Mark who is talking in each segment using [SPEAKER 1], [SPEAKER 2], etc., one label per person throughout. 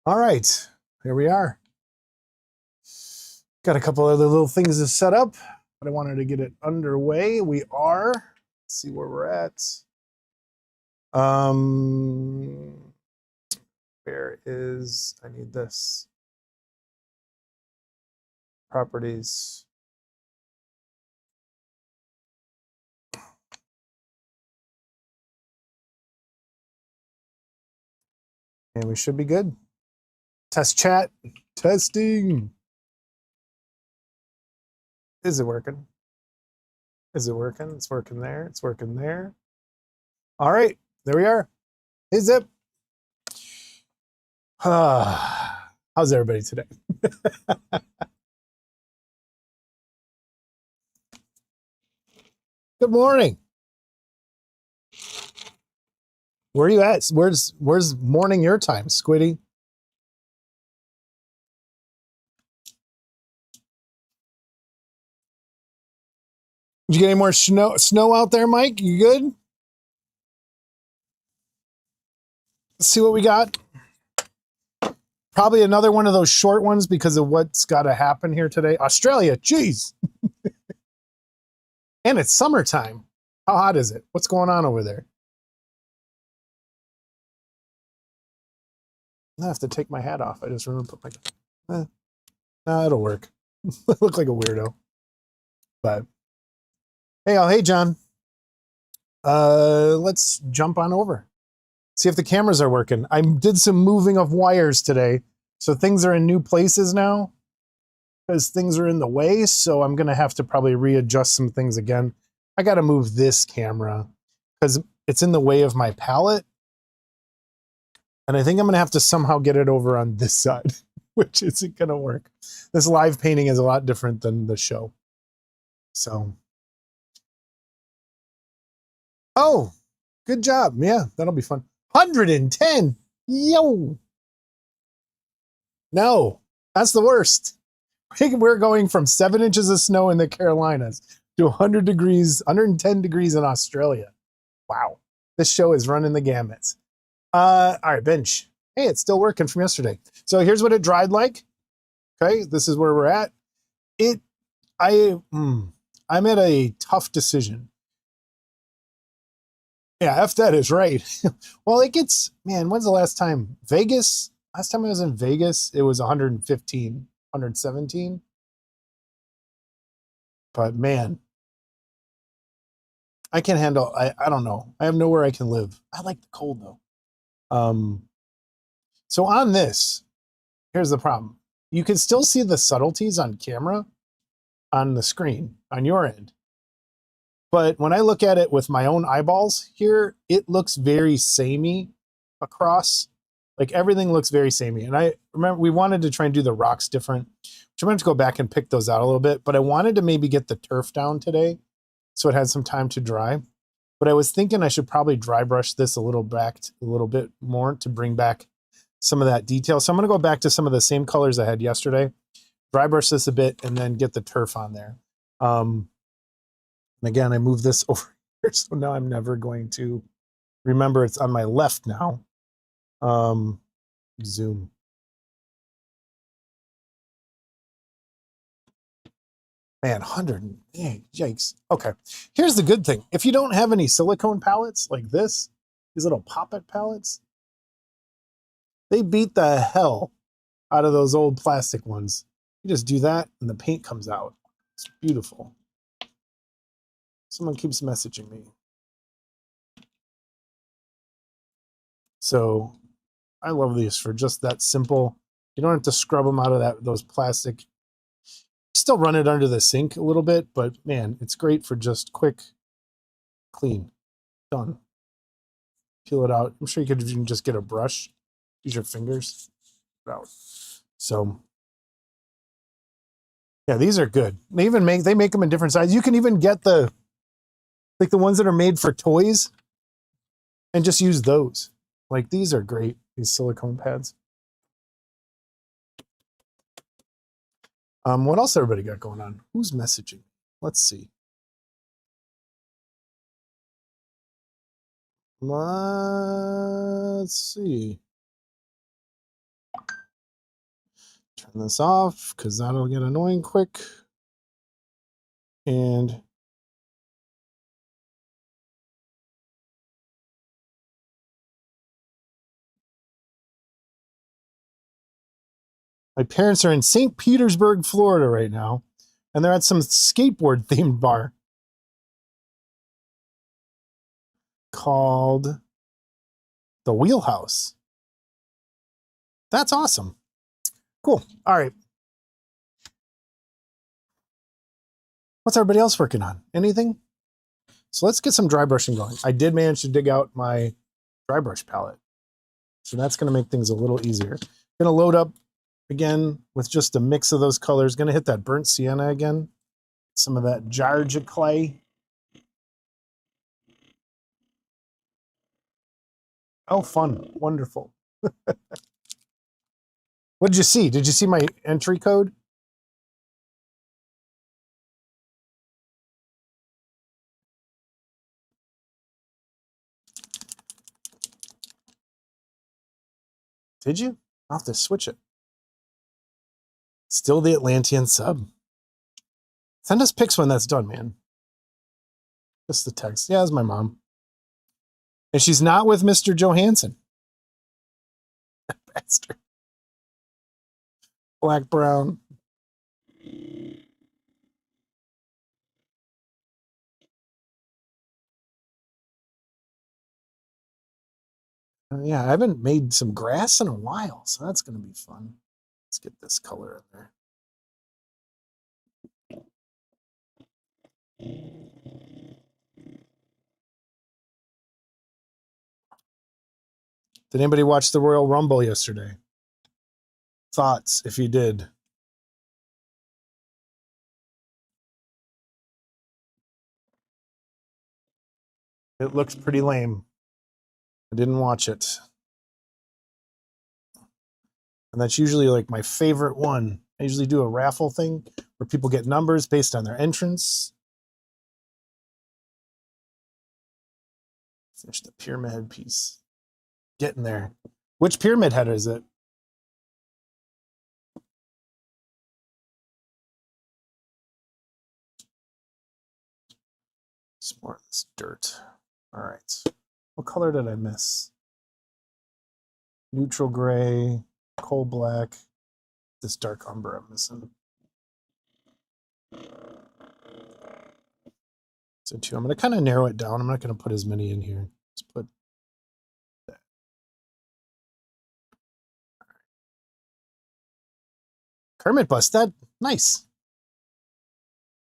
[SPEAKER 1] All right, here we are. Got a couple other little things to set up, but I wanted to get it underway. We are. Let's see where we're at. Where is, I need this. Properties. And we should be good. Test chat. Testing. Is it working? Is it working? It's working there. It's working there. All right, there we are. Hey, Zip. How's everybody today? Good morning. Where are you at? Where's morning your time, Squiddy? Did you get any more snow out there, Mike? You good? Let's see what we got. Probably another one of those short ones because of what's got to happen here today. Australia, jeez. And it's summertime. How hot is it? What's going on over there? I have to take my hat off. I just remember to put my... Nah, it'll work. I look like a weirdo. But, hey, John. Let's jump on over. See if the cameras are working. I did some moving of wires today. So things are in new places now because things are in the way. So I'm going to have to probably readjust some things again. I got to move this camera because it's in the way of my palette. And I think I'm going to have to somehow get it over on this side, which isn't going to work. This live painting is a lot different than the show. So. Oh, good job. Yeah, that'll be fun. 110. Yo. No, that's the worst. We're going from 7 inches of snow in the Carolinas to 100 degrees, 110 degrees in Australia. Wow. This show is running the gamut. All right, bench. Hey, it's still working from yesterday. So here's what it dried like. Okay, this is where we're at. I'm at a tough decision. Yeah, F that is right. Well, it gets, man, when's the last time? Vegas? Last time I was in Vegas, it was 115, 117. But man, I can handle, I don't know. I have nowhere I can live. I like the cold though. So on this, here's the problem. You can still see the subtleties on camera on the screen on your end. But when I look at it with my own eyeballs here, it looks very samey across. Like everything looks very samey. And I remember we wanted to try and do the rocks different, which I'm going to go back and pick those out a little bit. But I wanted to maybe get the turf down today so it had some time to dry. But I was thinking I should probably dry brush this a little bit more to bring back some of that detail. So I'm going to go back to some of the same colors I had yesterday, dry brush this a bit, and then get the turf on there. And again, I move this over here, so now I'm never going to remember it's on my left now. Zoom. Man, 100, man, yikes. Okay, here's the good thing. If you don't have any silicone palettes like this, these little pop-it palettes, they beat the hell out of those old plastic ones. You just do that and the paint comes out. It's beautiful. Someone keeps messaging me. So I love these for just that simple. You don't have to scrub them out of those plastic. Still run it under the sink a little bit, but man, it's great for just quick, clean, done. Peel it out. I'm sure you could even just get a brush, use your fingers, put it out. So yeah, these are good. They make them in different sizes. You can even get the ones that are made for toys and just use those. Like these are great, these silicone pads. What else everybody got going on? Who's messaging? Let's see. Let's see. Turn this off because that'll get annoying quick. And my parents are in St. Petersburg, Florida right now, and they're at some skateboard themed bar called The Wheelhouse. That's awesome. Cool. All right. What's everybody else working on? Anything? So let's get some dry brushing going. I did manage to dig out my dry brush palette. So that's going to make things a little easier. Going to load up again with just a mix of those colors. Going to hit that burnt sienna again. Some of that Georgia clay. Oh, fun. Wonderful. What did you see? Did you see my entry code? Did you? I'll have to switch it. Still the Atlantean sub. Send us pics when that's done, man. Just the text. Yeah, it's my mom. And she's not with Mr. Johansson. Bastard. Black, brown. Yeah, I haven't made some grass in a while, so that's going to be fun. Let's get this color in there. Did anybody watch the Royal Rumble yesterday? Thoughts, if you did? It looks pretty lame. I didn't watch it. And that's usually like my favorite one. I usually do a raffle thing where people get numbers based on their entrance. Finish the pyramid head piece. Getting there. Which pyramid head is it? Some more of this dirt. All right. What color did I miss? Neutral gray, coal black. This dark umber I'm missing. So two. I'm going to kind of narrow it down. I'm not going to put as many in here. Let's put that. Kermit bust. That nice.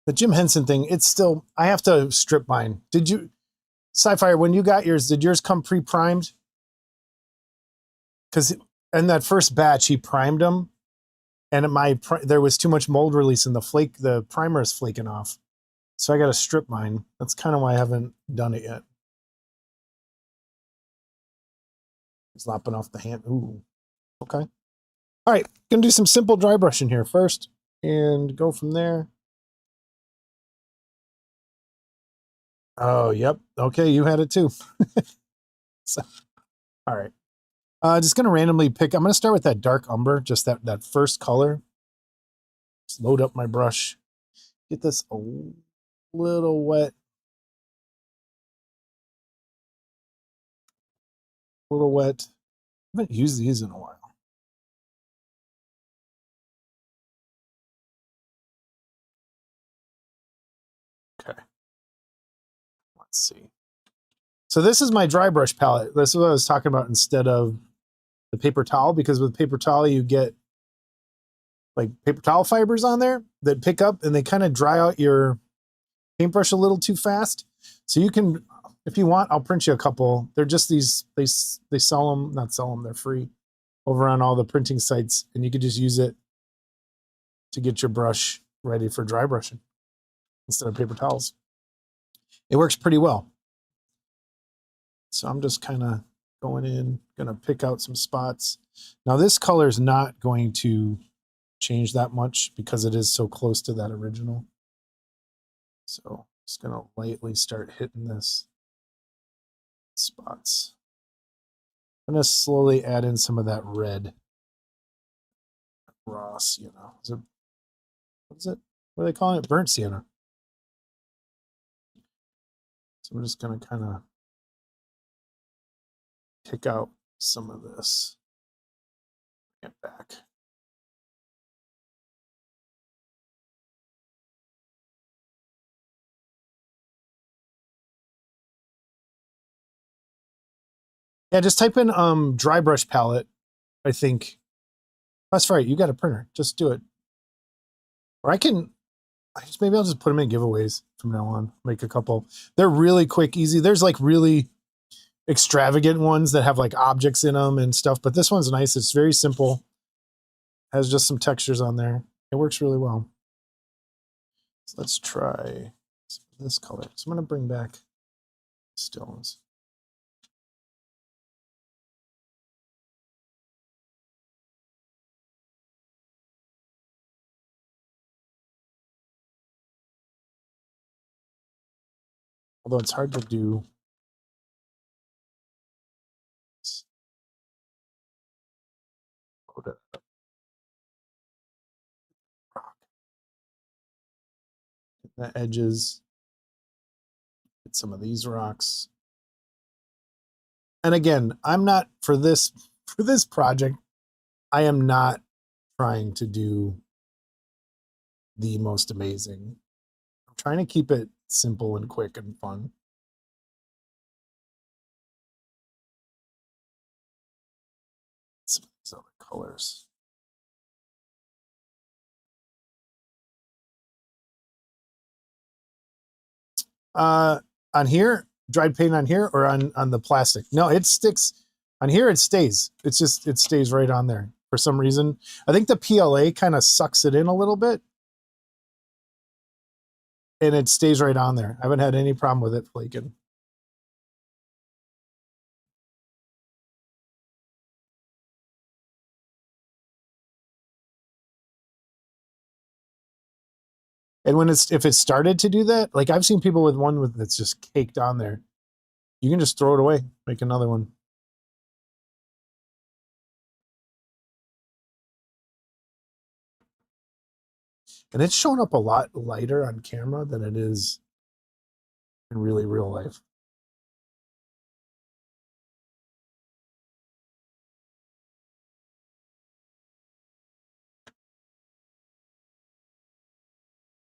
[SPEAKER 1] The Jim Henson thing, it's still, I have to strip mine. Did you, Sci-Fi, when you got yours, did yours come pre-primed? Because in that first batch, he primed them, and there was too much mold release, and the primer is flaking off. So I got to strip mine. That's kind of why I haven't done it yet. It's lopping off the hand. Ooh, okay. All right, gonna do some simple dry brushing here first, and go from there. Oh, yep. Okay, you had it too. So, all right. Just gonna randomly pick. I'm gonna start with that dark umber, just that first color. Just load up my brush. Get this a little wet. A little wet. I haven't used these in a while. Okay. Let's see. So this is my dry brush palette. This is what I was talking about instead of the paper towel, because with paper towel you get like paper towel fibers on there that pick up and they kind of dry out your paintbrush a little too fast. So you can, if you want, I'll print you a couple. They're just these, they sell them, not sell them, they're free over on all the printing sites, and you could just use it to get your brush ready for dry brushing instead of paper towels. It works pretty well. So I'm just kind of going in, gonna pick out some spots. Now this color is not going to change that much because it is so close to that original. So just gonna lightly start hitting this spots. I'm gonna slowly add in some of that red. raw sienna. What is it? What are they calling it? Burnt sienna. So I'm just going to kind of pick out some of this. Get back. Yeah, just type in dry brush palette. I think that's right. You got a printer. Just do it. Or maybe I'll just put them in giveaways from now on. Make a couple. They're really quick, easy. There's like really extravagant ones that have like objects in them and stuff, but this one's nice. It's very simple. Has just some textures on there. It works really well. So let's try this color. So I'm going to bring back stones. Although it's hard to do. Load it up. The edges. Get some of these rocks. And again, I'm not for this project. I am not trying to do the most amazing. I'm trying to keep it simple and quick and fun. Some of these other colors. On here, dried paint on here or on the plastic? No, it sticks. On here, it stays. It stays right on there for some reason. I think the PLA kind of sucks it in a little bit. And it stays right on there. I haven't had any problem with it flaking. And if it started to do that, like I've seen people with one that's just caked on there. You can just throw it away, make another one. And it's shown up a lot lighter on camera than it is in really real life.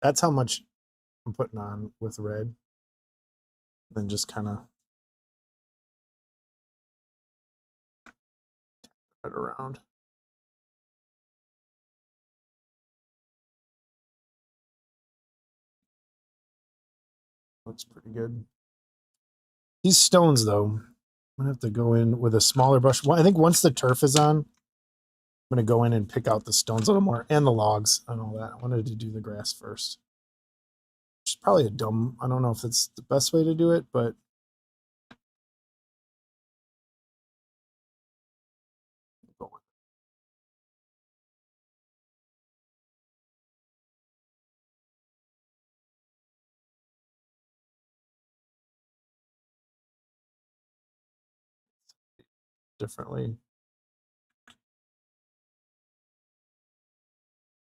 [SPEAKER 1] That's how much I'm putting on with red. Then just kind of it around. Looks pretty good. These stones, though, I'm gonna have to go in with a smaller brush. Well, I think once the turf is on, I'm gonna go in and pick out the stones a little more and the logs and all that. I wanted to do the grass first. Which is probably I don't know if it's the best way to do it, but differently.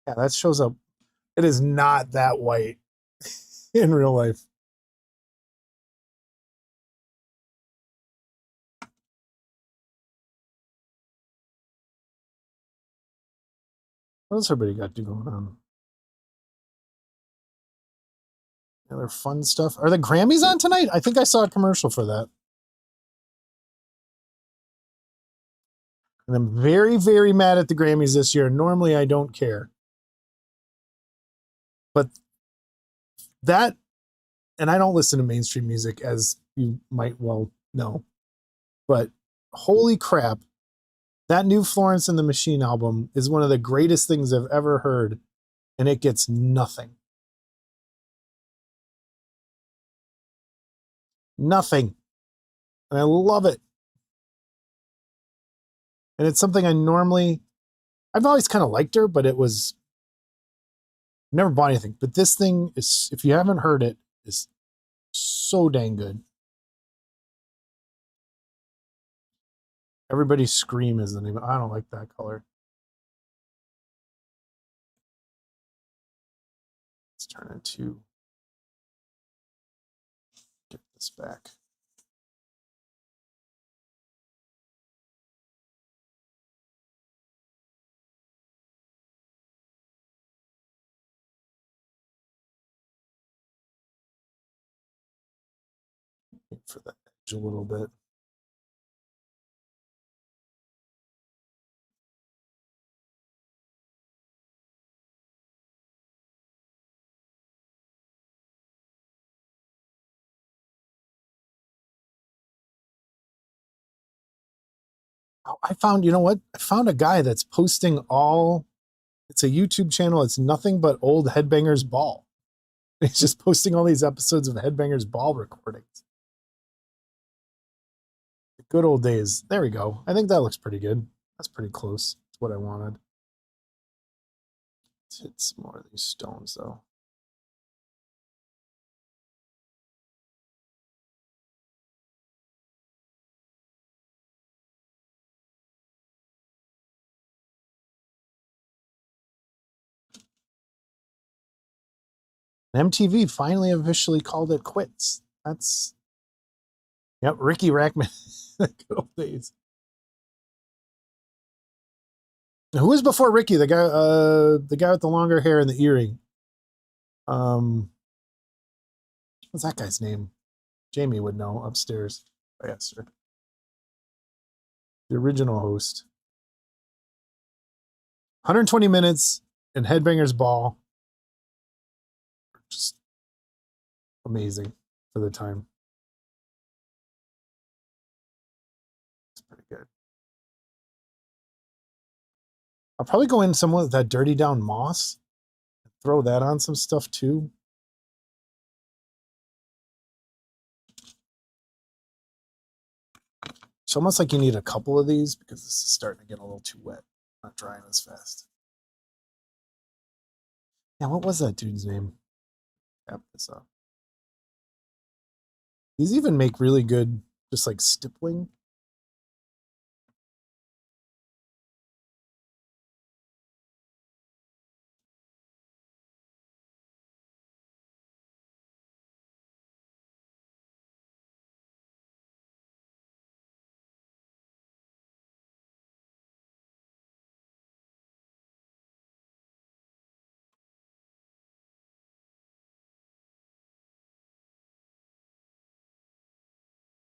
[SPEAKER 1] Yeah, that shows up. It is not that white in real life. What else everybody got going on? Other fun stuff. Are the Grammys on tonight? I think I saw a commercial for that. And I'm very, very mad at the Grammys this year. Normally I don't care. But that, and I don't listen to mainstream music, as you might well know. But holy crap, that new Florence and the Machine album is one of the greatest things I've ever heard. And it gets nothing. Nothing. And I love it. And it's something I've always kind of liked her, but never bought anything. But this thing is, if you haven't heard it, is so dang good. Everybody Scream is the name. I don't like that color. Let's turn into, get this back. Wait for that edge a little bit. Oh, I found, you know what? I found a guy that's posting all, it's a YouTube channel. It's nothing but old Headbangers Ball. He's just posting all these episodes of Headbangers Ball recordings. The good old days. There we go. I think that looks pretty good. That's pretty close to what I wanted. Let's hit some more of these stones, though. And MTV finally officially called it quits. That's, yep, Ricky Rackman. The good old days. Who was before Ricky? The guy with the longer hair and the earring. What's that guy's name? Jamie would know upstairs. I asked her. The original host. 120 minutes in Headbangers Ball. Just amazing for the time. It's pretty good. I'll probably go in somewhere with that Dirty Down Moss. Throw that on some stuff too. It's almost like you need a couple of these because this is starting to get a little too wet. Not drying as fast. Yeah, what was that dude's name? Tap this up. These even make really good, just like stippling.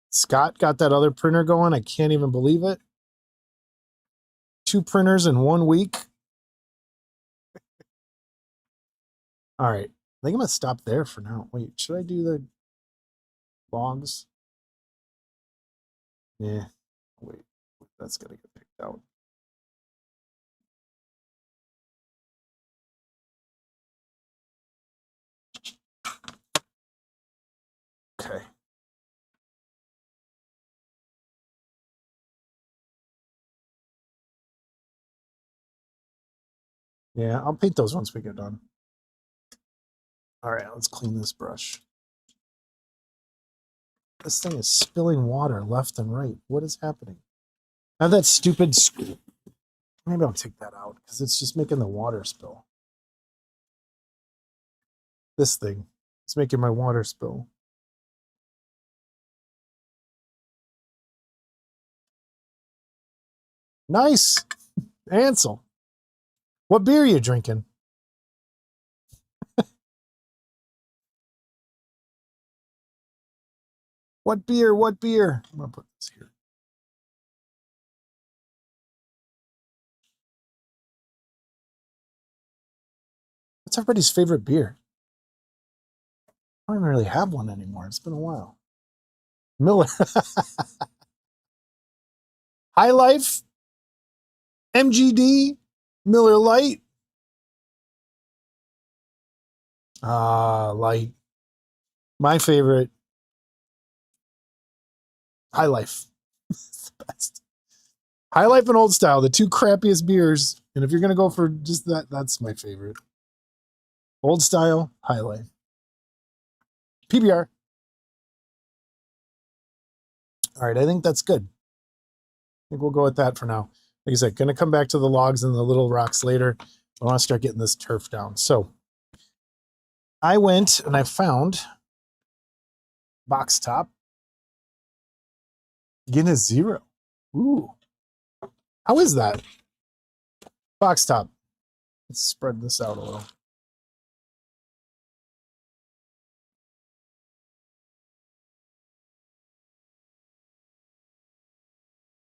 [SPEAKER 1] Scott got that other printer going. I can't even believe it. 2 printers in 1 week. All right. I think I'm going to stop there for now. Wait, should I do the logs? Yeah. Wait, that's going to get picked out. Okay. Yeah, I'll paint those once we get done. All right, let's clean this brush. This thing is spilling water left and right. What is happening? Now that stupid... Maybe I'll take that out because it's just making the water spill. This thing is making my water spill. Nice. Ansel. What beer are you drinking? What beer? What beer? I'm going to put this here. What's everybody's favorite beer? I don't even really have one anymore. It's been a while. Miller. High Life. MGD. Miller Lite. Light. My favorite. High Life. It's the best. High Life and Old Style, the 2 crappiest beers. And if you're going to go for just that, that's my favorite. Old Style, High Life. PBR. All right, I think that's good. I think we'll go with that for now. Like I said, going to come back to the logs and the little rocks later. I want to start getting this turf down. So I went and I found box top Guinness Zero. Ooh, how is that? Box top. Let's spread this out a little.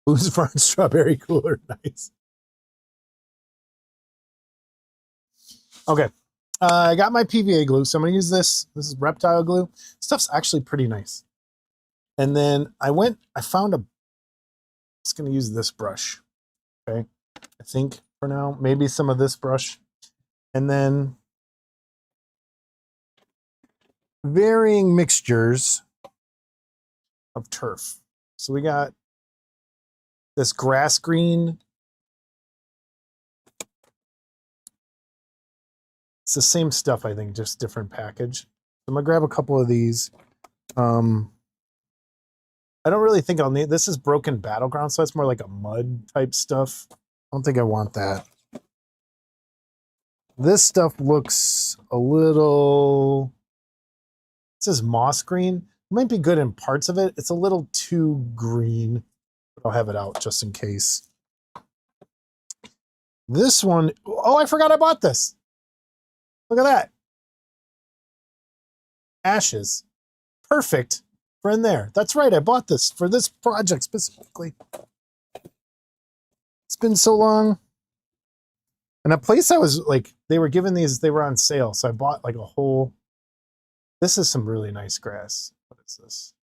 [SPEAKER 1] Booze Barn Strawberry Cooler. Nice. Okay. I got my PVA glue, so I'm going to use this. This is reptile glue. Stuff's actually pretty nice. And then I found just going to use this brush. Okay. I think for now, maybe some of this brush. And then varying mixtures of turf. So we got this grass green. It's the same stuff, I think, just different package. So I'm gonna grab a couple of these. I don't really think I'll need, this is broken battleground, so it's more like a mud type stuff. I don't think I want that. This stuff looks a little, it says moss green. It might be good in parts of it. It's a little too green, but I'll have it out just in case. This one, oh, I forgot I bought this. Look at that. Ashes. Perfect for in there. That's right, I bought this for this project specifically. It's been so long. And a place I was like, they were giving these, they were on sale. So I bought like a whole, this is some really nice grass. What is this?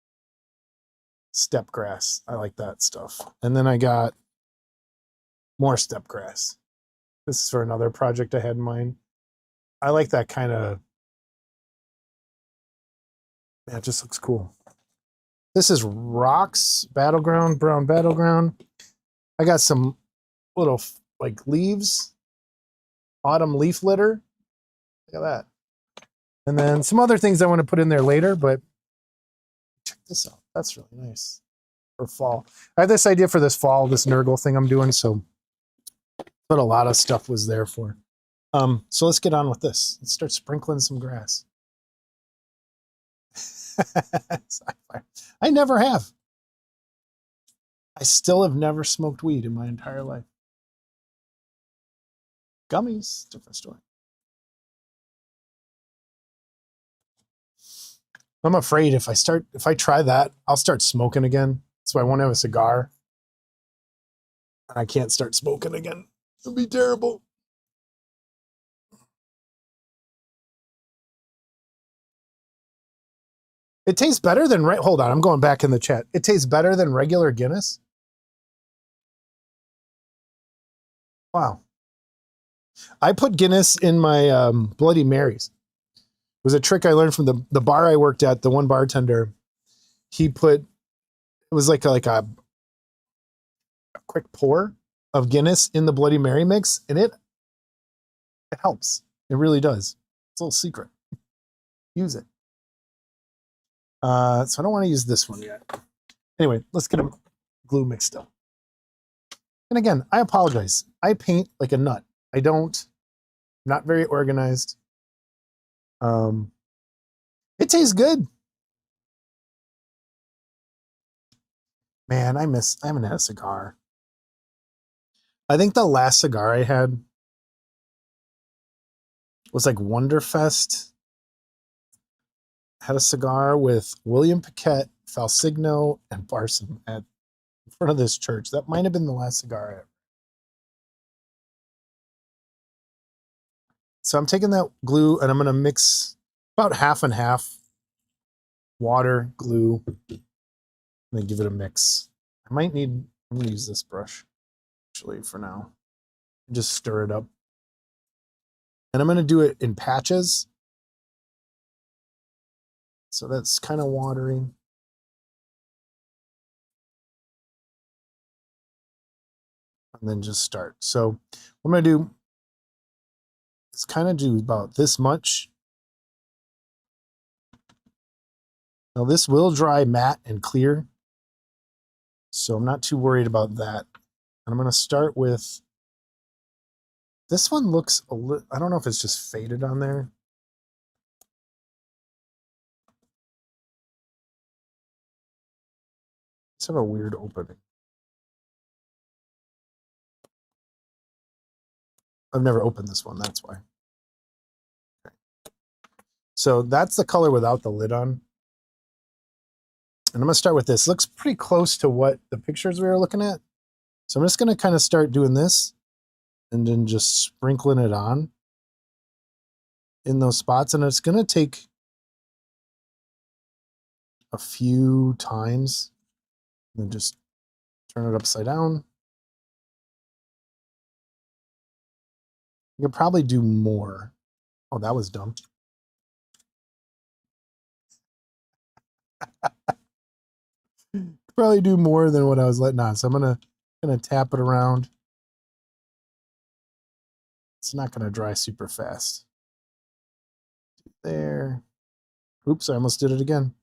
[SPEAKER 1] Steppe grass. I like that stuff. And then I got more steppe grass. This is for another project I had in mind. I like that kind of, yeah, it just looks cool. This is rocks, battleground, brown battleground. I got some little like leaves, autumn leaf litter. Look at that. And then some other things I want to put in there later, but check this out. That's really nice for fall. I had this idea for this fall, this Nurgle thing I'm doing, so but a lot of stuff was there for. So let's get on with this. Let's start sprinkling some grass. I never have. I still have never smoked weed in my entire life. Gummies, different story. I'm afraid if I try that, I'll start smoking again. So I won't have a cigar. And I can't start smoking again. It'll be terrible. It tastes better than, hold on, I'm going back in the chat. It tastes better than regular Guinness? Wow. I put Guinness in my Bloody Marys. It was a trick I learned from the bar I worked at, the one bartender. He put, it was like a quick pour of Guinness in the Bloody Mary mix, and it helps. It really does. It's a little secret. Use it. So I don't want to use this one yet. Anyway, let's get a glue mixed up. And again, I apologize. I paint like a nut. I don't, I'm not very organized. It tastes good. Man, I haven't had a cigar. I think the last cigar I had was like Wonderfest. I had a cigar with William Piquet, Falsigno, and Barson in front of this church. That might have been the last cigar I had. So I'm taking that glue and I'm going to mix about half and half water, glue, and then give it a mix. I'm going to use this brush actually for now. Just stir it up. And I'm going to do it in patches. So that's kind of watery. And then just start. So what I'm going to do is kind of do about this much. Now this will dry matte and clear. So I'm not too worried about that. And I'm going to start with, this one looks a little, I don't know if it's just faded on there. Let's have a weird opening. I've never opened this one, that's why. Okay. So that's the color without the lid on. And I'm gonna start with this. Looks pretty close to what the pictures we were looking at. So I'm just gonna kind of start doing this and then just sprinkling it on in those spots. And it's gonna take a few times and then just turn it upside down. You could probably do more. Oh, that was dumb. Probably do more than what I was letting on. So I'm gonna tap it around. It's not gonna dry super fast. There. Oops, I almost did it again.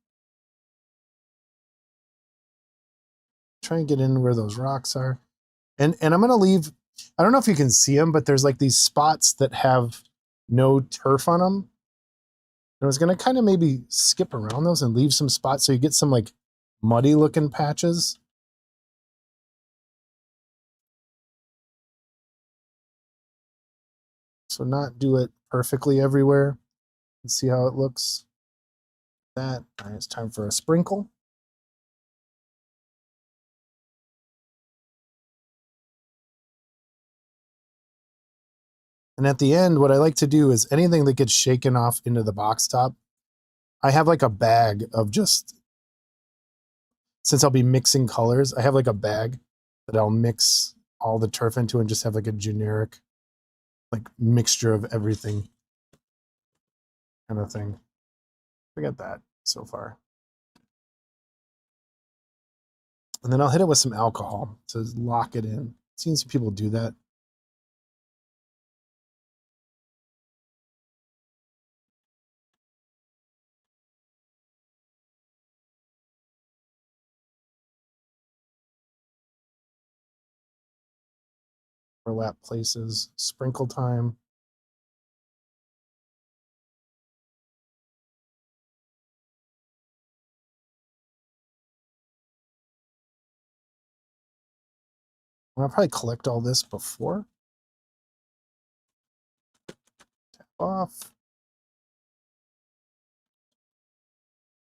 [SPEAKER 1] Try and get in where those rocks are. And I'm gonna leave, I don't know if you can see them, but there's like these spots that have no turf on them. And I was gonna kind of maybe skip around those and leave some spots so you get some like muddy looking patches. So not do it perfectly everywhere. And see how it looks. That. All right, it's time for a sprinkle. And at the end, what I like to do is anything that gets shaken off into the box top, I have like a bag of just, since I'll be mixing colors, I have like a bag that I'll mix all the turf into and just have like a generic like mixture of everything kind of thing. Forget that so far. And then I'll hit it with some alcohol to lock it in. Seen some people do that. Overlap places, sprinkle time. I'll probably collect all this before. Tap off. If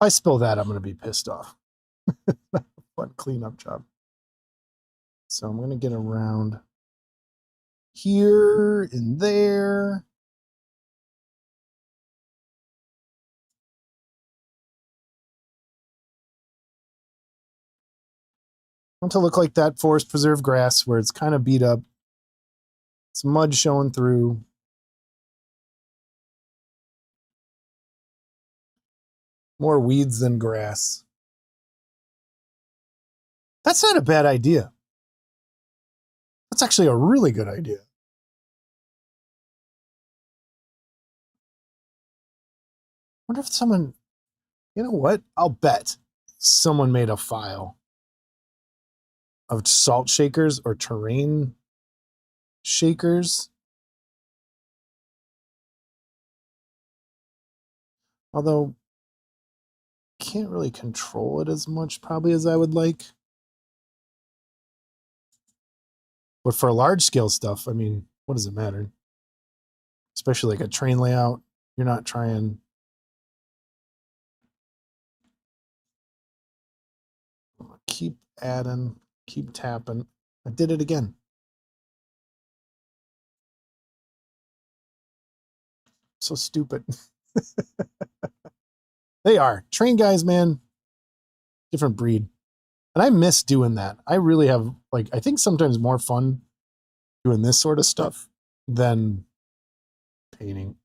[SPEAKER 1] I spill that, I'm going to be pissed off. Fun cleanup job. So I'm going to get around here and there. I want to look like that forest preserve grass where it's kind of beat up. Some mud showing through. More weeds than grass. That's not a bad idea. That's actually a really good idea. I wonder if someone, you know what? I'll bet someone made a file of salt shakers or terrain shakers. Although, can't really control it as much probably as I would like. But for large scale stuff, I mean, what does it matter? Especially like a train layout, you're not trying. Keep adding, keep tapping. I did it again. So stupid. They are. Train guys, man, different breed. And I miss doing that. I really have, like, I think sometimes more fun doing this sort of stuff than painting.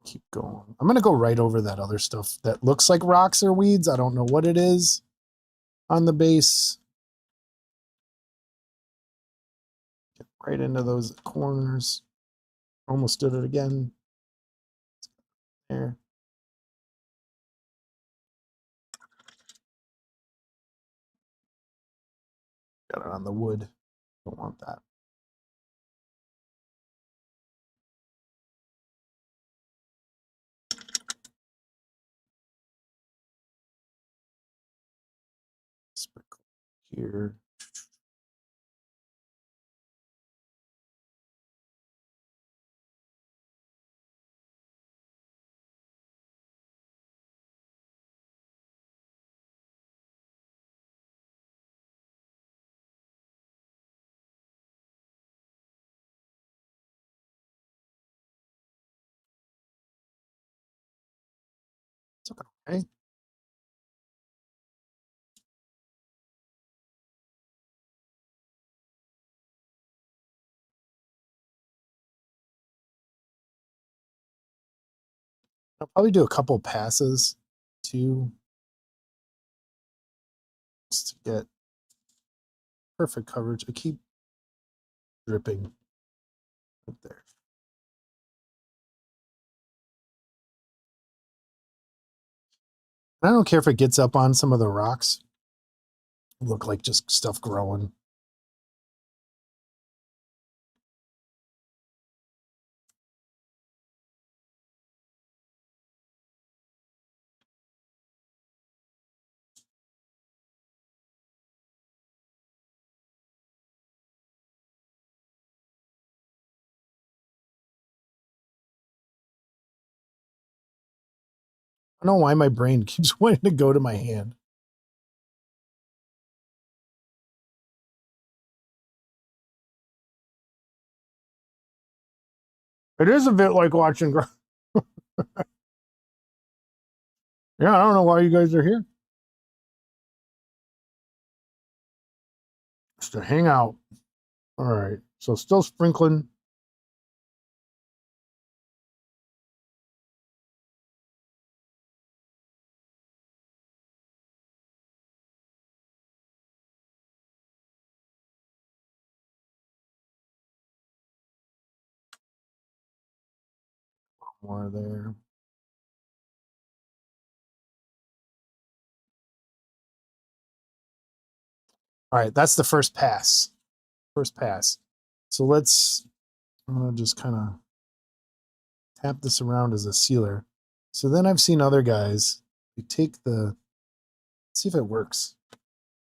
[SPEAKER 1] Keep going. I'm going to go right over that other stuff that looks like rocks or weeds. I don't know what it is on the base. Get right into those corners. Almost did it again. There. Got it on the wood. Don't want that. here. It's okay. I'll probably do a couple passes too, just to get perfect coverage. I keep dripping right there. I don't care if it gets up on some of the rocks. Look like just stuff growing. I don't know why my brain keeps wanting to go to my hand. It is a bit like watching. Yeah, I don't know why you guys are here. Just to hang out. All right. So still sprinkling. More there. All right, that's the first pass. First pass. So I'm gonna just kind of tap this around as a sealer. So then I've seen other guys, you take let's see if it works.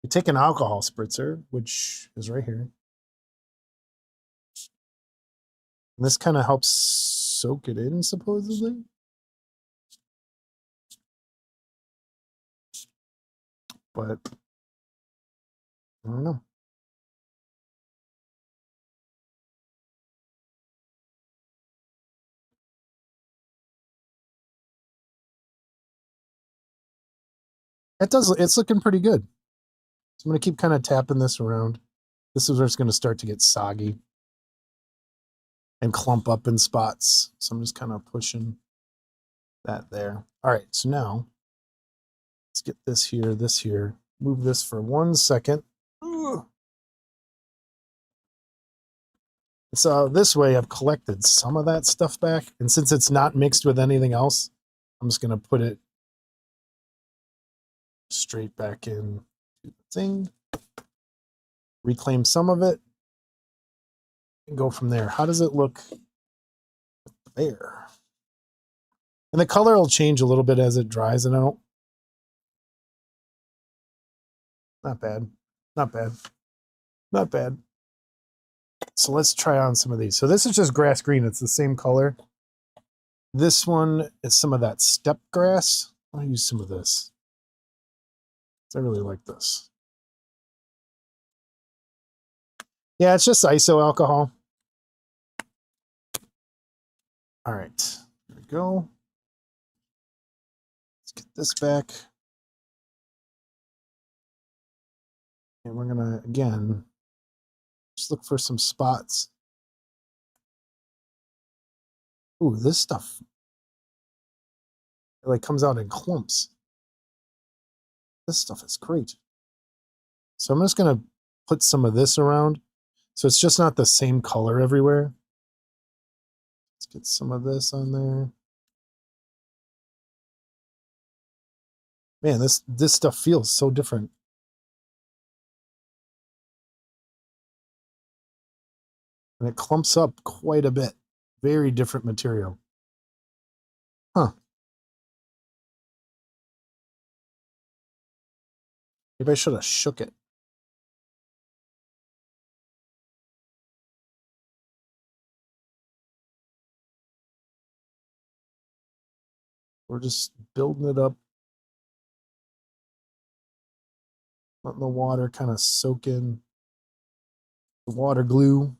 [SPEAKER 1] You take an alcohol spritzer, which is right here. And this kind of helps soak it in, supposedly. But I don't know. It's looking pretty good. So I'm going to keep kind of tapping this around. This is where it's going to start to get soggy and clump up in spots. So I'm just kind of pushing that there. All right, so now let's get this here. Move this for 1 second. So this way I've collected some of that stuff back. And since it's not mixed with anything else, I'm just going to put it straight back in to the thing. Reclaim some of it and go from there. How does it look there? And the color will change a little bit as it dries, and not bad. Not bad. Not bad. So let's try on some of these. So this is just grass green. It's the same color. This one is some of that steppe grass. I'll use some of this. I really like this. Yeah, it's just iso alcohol. All right, there we go. Let's get this back. And we're gonna, again, just look for some spots. Ooh, this stuff, it like comes out in clumps. This stuff is great. So I'm just gonna put some of this around. So it's just not the same color everywhere. Let's get some of this on there. Man, this stuff feels so different. And it clumps up quite a bit. Very different material. Huh. Maybe I should have shook it. We're just building it up, letting the water kind of soak in the water glue.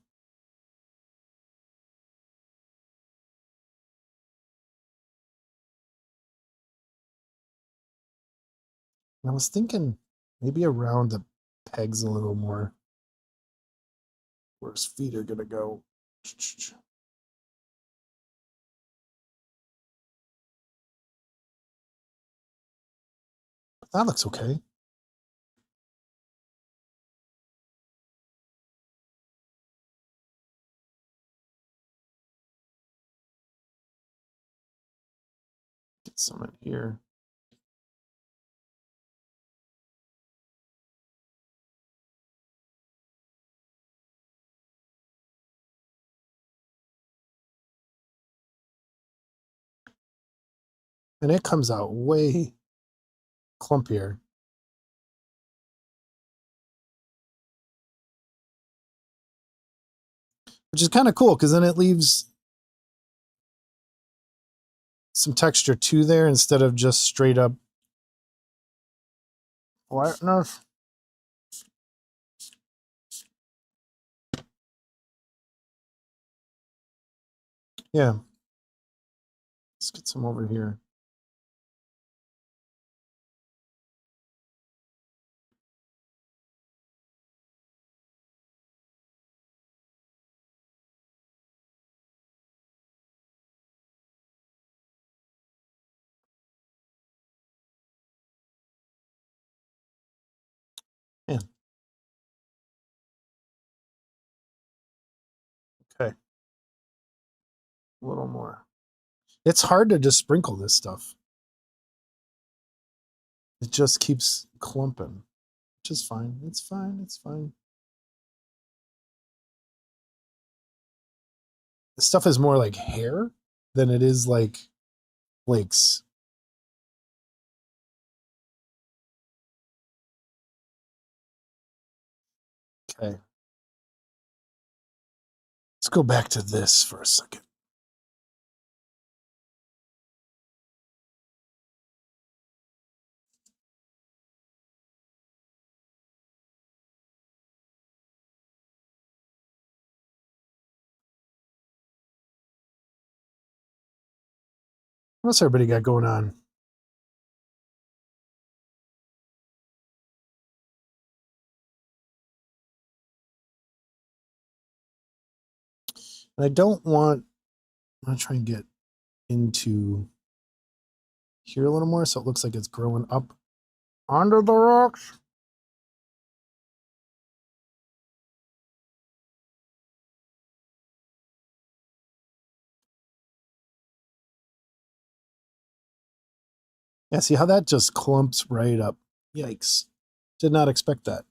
[SPEAKER 1] And I was thinking maybe around the pegs a little more. Where his feet are gonna go. That looks okay. Get some in here. And it comes out way clumpier. Which is kind of cool because then it leaves some texture to there instead of just straight up whiteness. Yeah. Let's get some over here. Yeah. Okay. A little more. It's hard to just sprinkle this stuff. It just keeps clumping, which is fine. It's fine. It's fine. This stuff is more like hair than it is like flakes. Okay. Let's go back to this for a second. What's everybody got going on? And I don't want, I'm going to try and get into here a little more so it looks like it's growing up under the rocks. Yeah, see how that just clumps right up. Yikes. Did not expect that.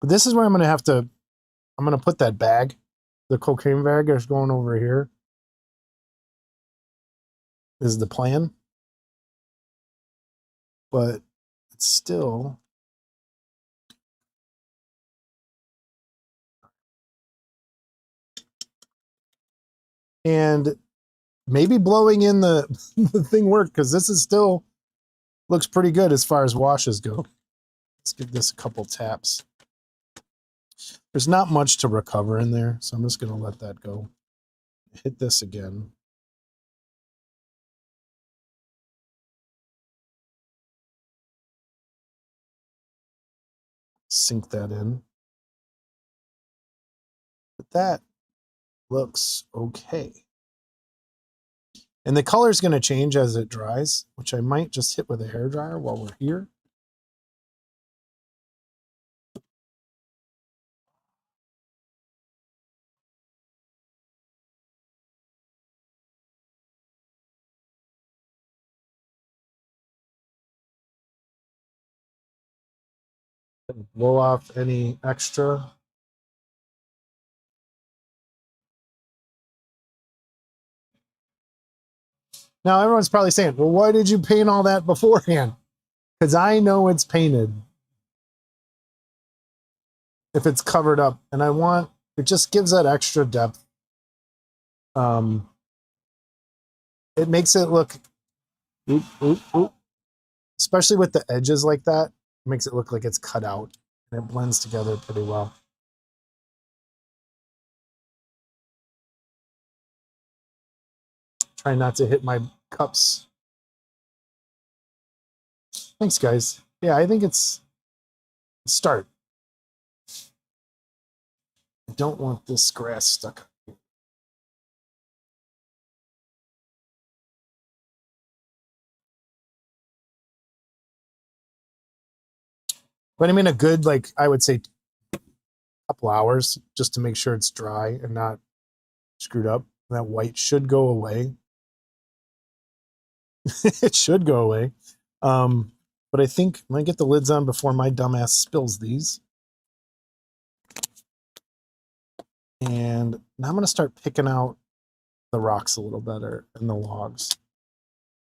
[SPEAKER 1] But this is where I'm going to have to, I'm going to put that bag, the cocaine bag that's going over here, is the plan. But it's still, and maybe blowing in the, the thing worked because this is still looks pretty good as far as washes go. Let's give this a couple taps. There's not much to recover in there, so I'm just going to let that go. Hit this again. Sink that in. But that looks okay. And the color is going to change as it dries, which I might just hit with a hairdryer while we're here. Blow off any extra. Now everyone's probably saying, well, why did you paint all that beforehand? Because I know it's painted if it's covered up, and I want, it just gives that extra depth. it makes it look, oop, oop, oop, especially with the edges like that, it makes it look like it's cut out and it blends together pretty well. Try not to hit my cups. Thanks, guys. Yeah, I think it's start. I don't want this grass stuck. But I mean, a good, like, I would say couple hours just to make sure it's dry and not screwed up. That white should go away. It should go away. But I think I'm gonna get the lids on before my dumbass spills these. And now I'm gonna start picking out the rocks a little better and the logs.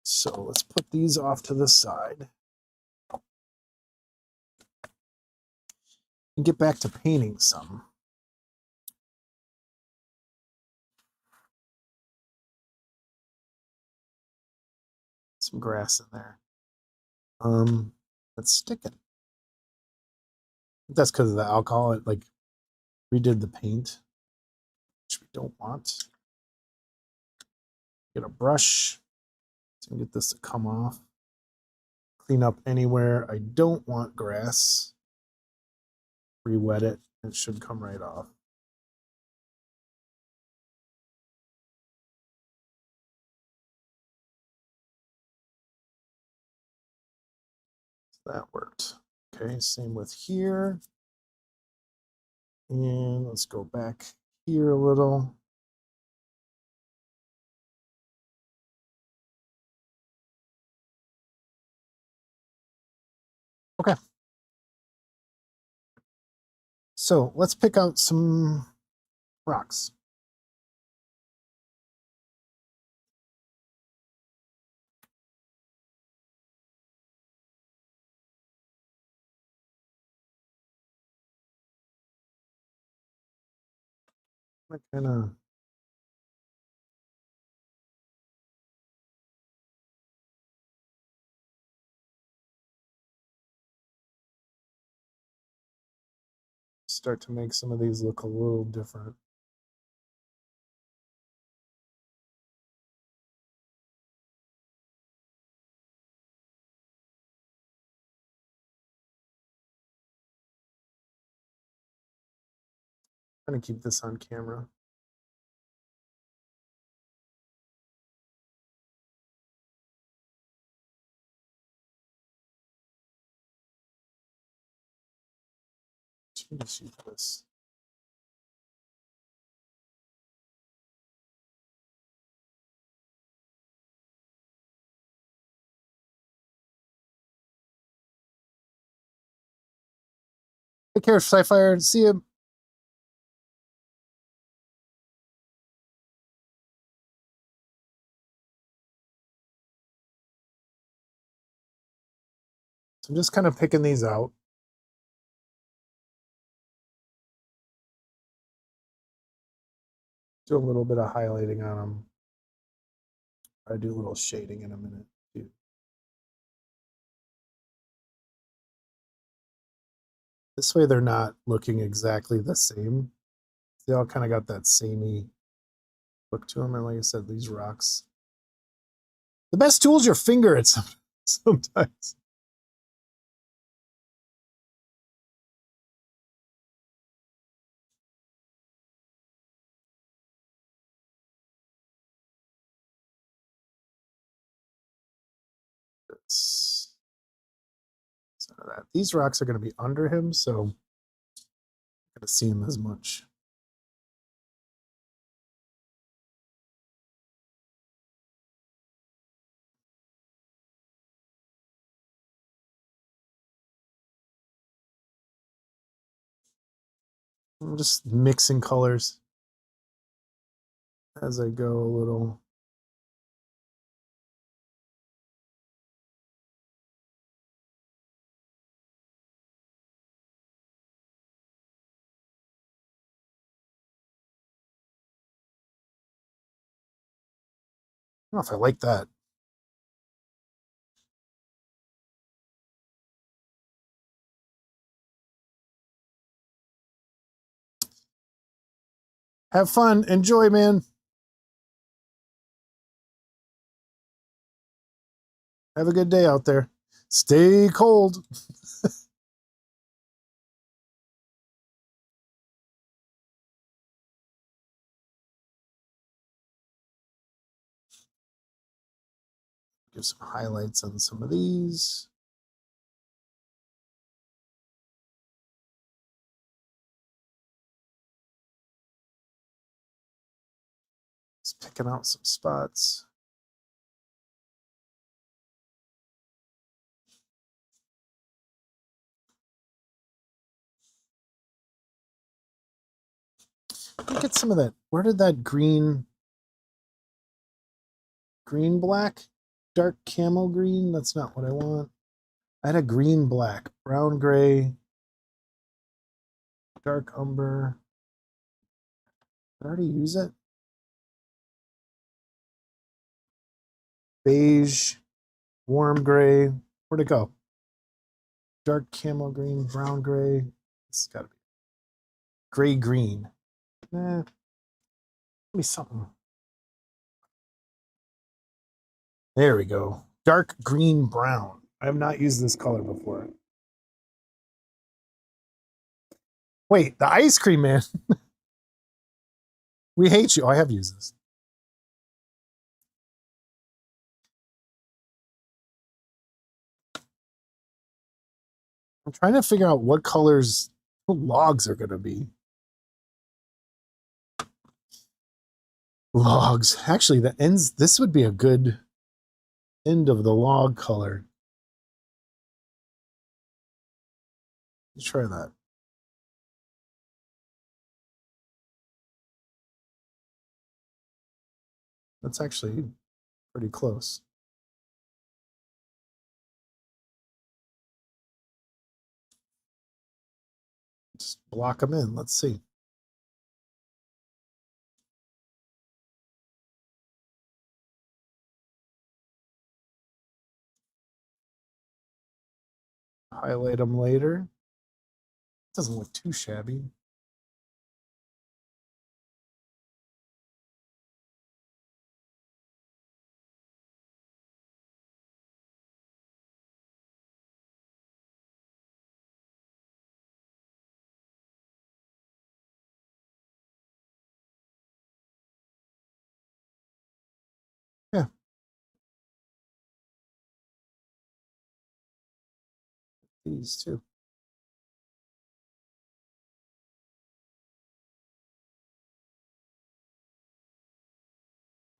[SPEAKER 1] So let's put these off to the side. And get back to painting some. Some grass in there. That's sticking. That's because of the alcohol. It like redid the paint, which we don't want. Get a brush to get this to come off. Clean up anywhere I don't want grass. Re-wet it. It should come right off. So that worked. Okay, same with here. And let's go back here a little. Okay. So let's pick out some rocks. What kind of start to make some of these look a little different. I'm gonna keep this on camera. Let's use this. Take care, Sci-Fire. See you. So I'm just kind of picking these out. Do a little bit of highlighting on them. I do a little shading in a minute too. This way they're not looking exactly the same. They all kind of got that samey look to them. And like I said, these rocks. The best tool is your finger at sometimes. So that these rocks are going to be under him, so I'm going to see him as much. I'm just mixing colors as I go a little. know if I like that. Have fun. Enjoy, man. Have a good day out there. Stay cold. Give some highlights on some of these. Just picking out some spots. Get some of that. Where did that green black? Dark camo green? That's not what I want. I had a green black, brown gray, dark umber. Did I already use it? Beige, warm gray. Where'd it go? Dark camo green, brown gray. This has got to be gray green. Give me something. There we go. Dark green brown. I have not used this color before. Wait, the ice cream man. We hate you. Oh, I have used this. I'm trying to figure out what colors the logs are going to be. Logs. Actually, the ends, this would be a good end of the log color. Let's try that. That's actually pretty close. Just block them in. Let's see. Highlight them later. Doesn't look too shabby. Yeah. These too.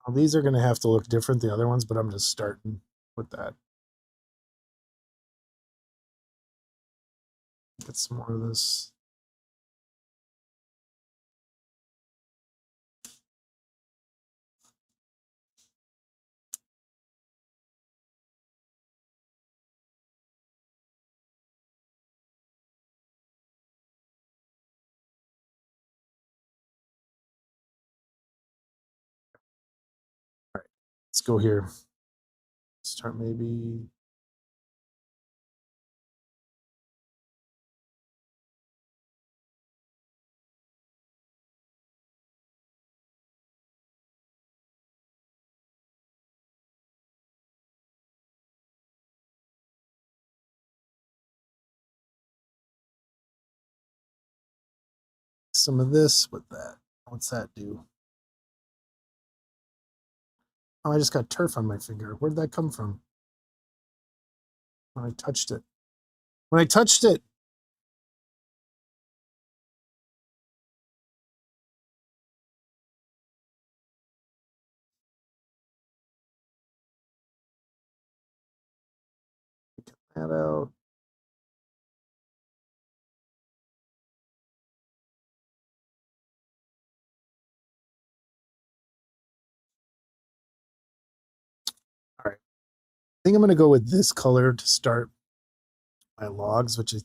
[SPEAKER 1] Well, these are going to have to look different, the other ones, but I'm just starting with that. Get some more of this. All right, let's go here. Start maybe. Some of this with that. What's that do? Oh, I just got turf on my finger. Where did that come from? When I touched it. When I touched it. Get that out. All right. I think I'm going to go with this color to start my logs, which I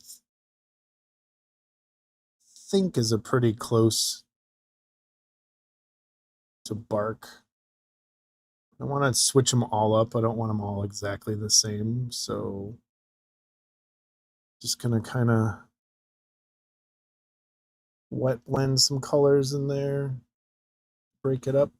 [SPEAKER 1] think is a pretty close to bark. I want to switch them all up. I don't want them all exactly the same. So just going to kind of wet blend some colors in there, break it up.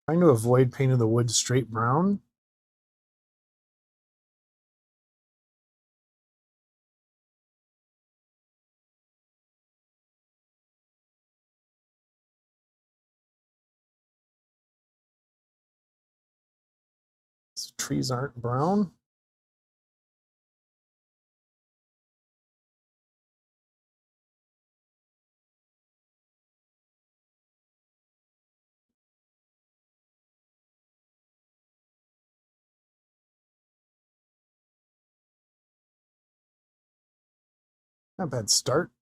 [SPEAKER 1] Trying to avoid painting the wood straight brown. So trees aren't brown. Not a bad start.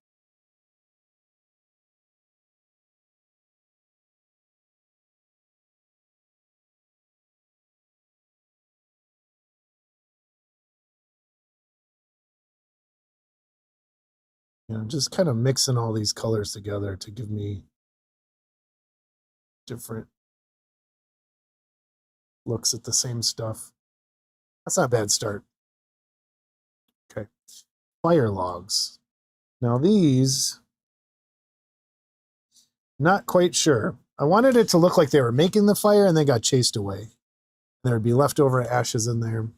[SPEAKER 1] You know, just kind of mixing all these colors together to give me different looks at the same stuff. That's not a bad start. Okay. Fire logs. Now these, not quite sure. I wanted it to look like they were making the fire and they got chased away. There'd be leftover ashes in there.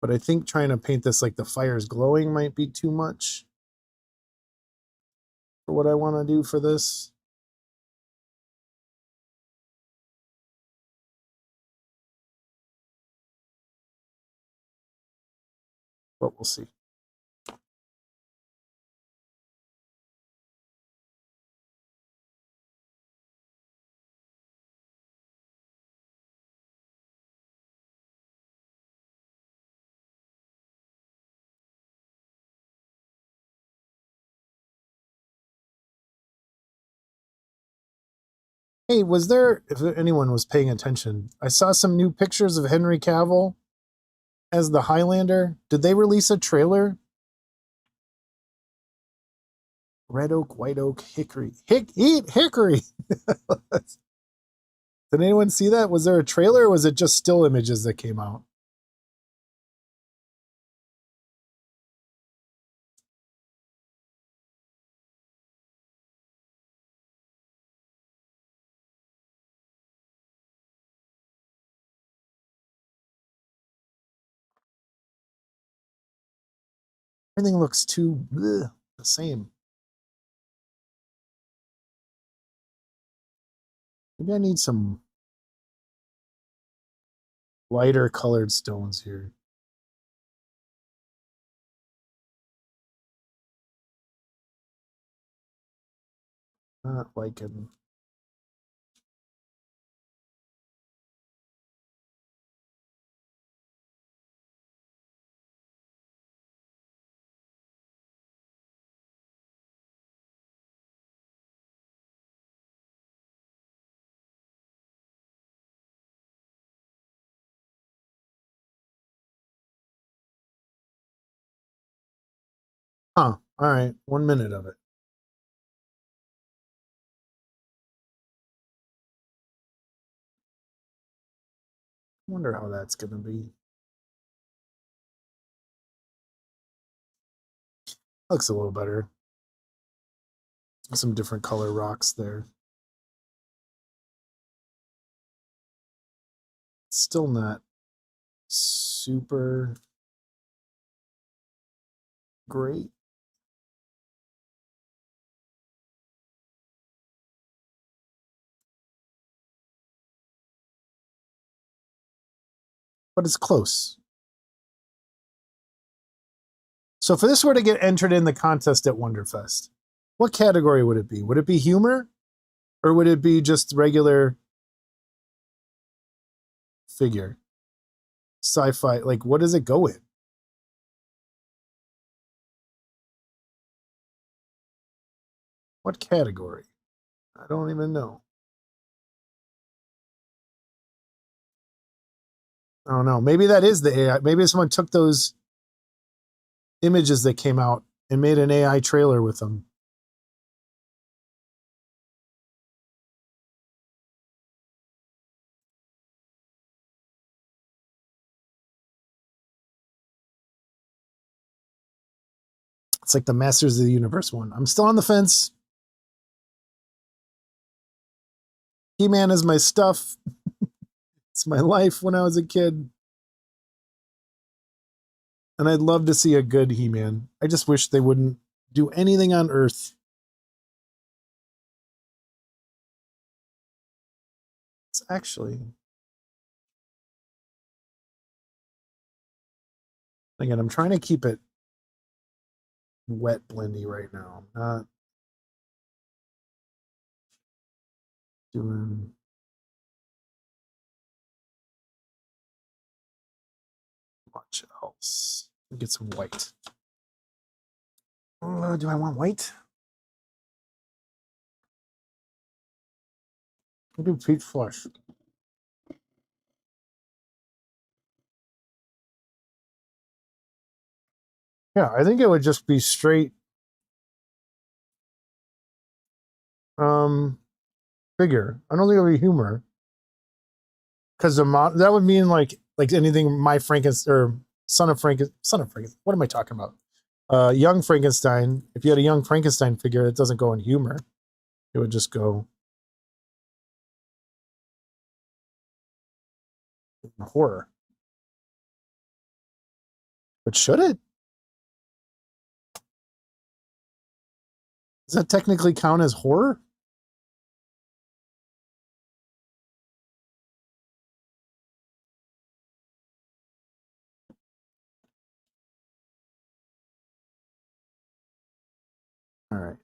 [SPEAKER 1] But I think trying to paint this like the fire's glowing might be too much for what I want to do for this. But we'll see. Hey, was there, if anyone was paying attention, I saw some new pictures of Henry Cavill as the Highlander. Did they release a trailer? Red oak, white oak, hickory. Eat hickory! Did anyone see that? Was there a trailer or was it just still images that came out? Everything looks too bleh, the same. Maybe I need some lighter colored stones here. Not liking. Huh. All right. 1 minute of it. Wonder how that's going to be. Looks a little better. Some different color rocks there. Still not super great. But it's close. So if this were to get entered in the contest at Wonderfest, what category would it be? Would it be humor? Or would it be just regular figure? Sci-fi? Like, what does it go in? What category? I don't even know. I don't know. Maybe that is the AI. Maybe someone took those images that came out and made an AI trailer with them. It's like the Masters of the Universe one. I'm still on the fence. He-Man is my stuff. It's my life when I was a kid. And I'd love to see a good He-Man. I just wish they wouldn't do anything on Earth. It's actually... Again, I'm trying to keep it wet blendy right now. I'm not doing... much else. Let me get some white. Do I want white? I'll do peach flush. Yeah, I think it would just be straight figure. I don't think it would be humor. Because that would mean like anything my Frankenstein or son of Frankenstein. What am I talking about? Young Frankenstein. If you had a young Frankenstein figure, it doesn't go in humor. It would just go in horror. But should it? Does that technically count as horror? All right.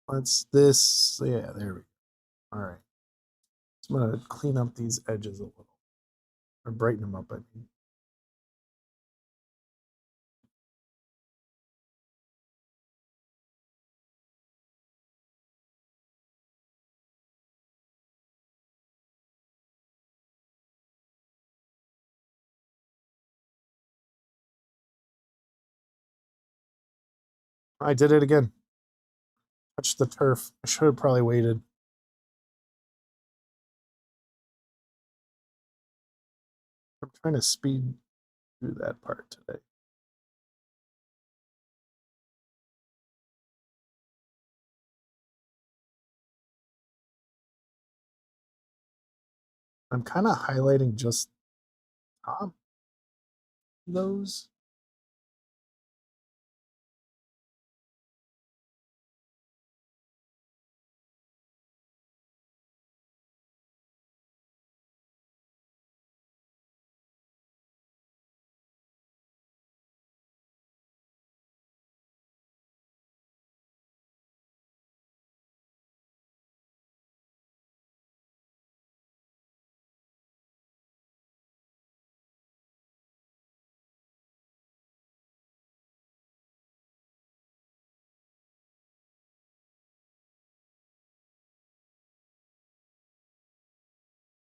[SPEAKER 1] Let's this. Yeah, there we go. All right. I'm going to clean up these edges a little. Or brighten them up, I mean. I did it again. Touched the turf. I should have probably waited. I'm trying to speed through that part today. I'm kind of highlighting just top those.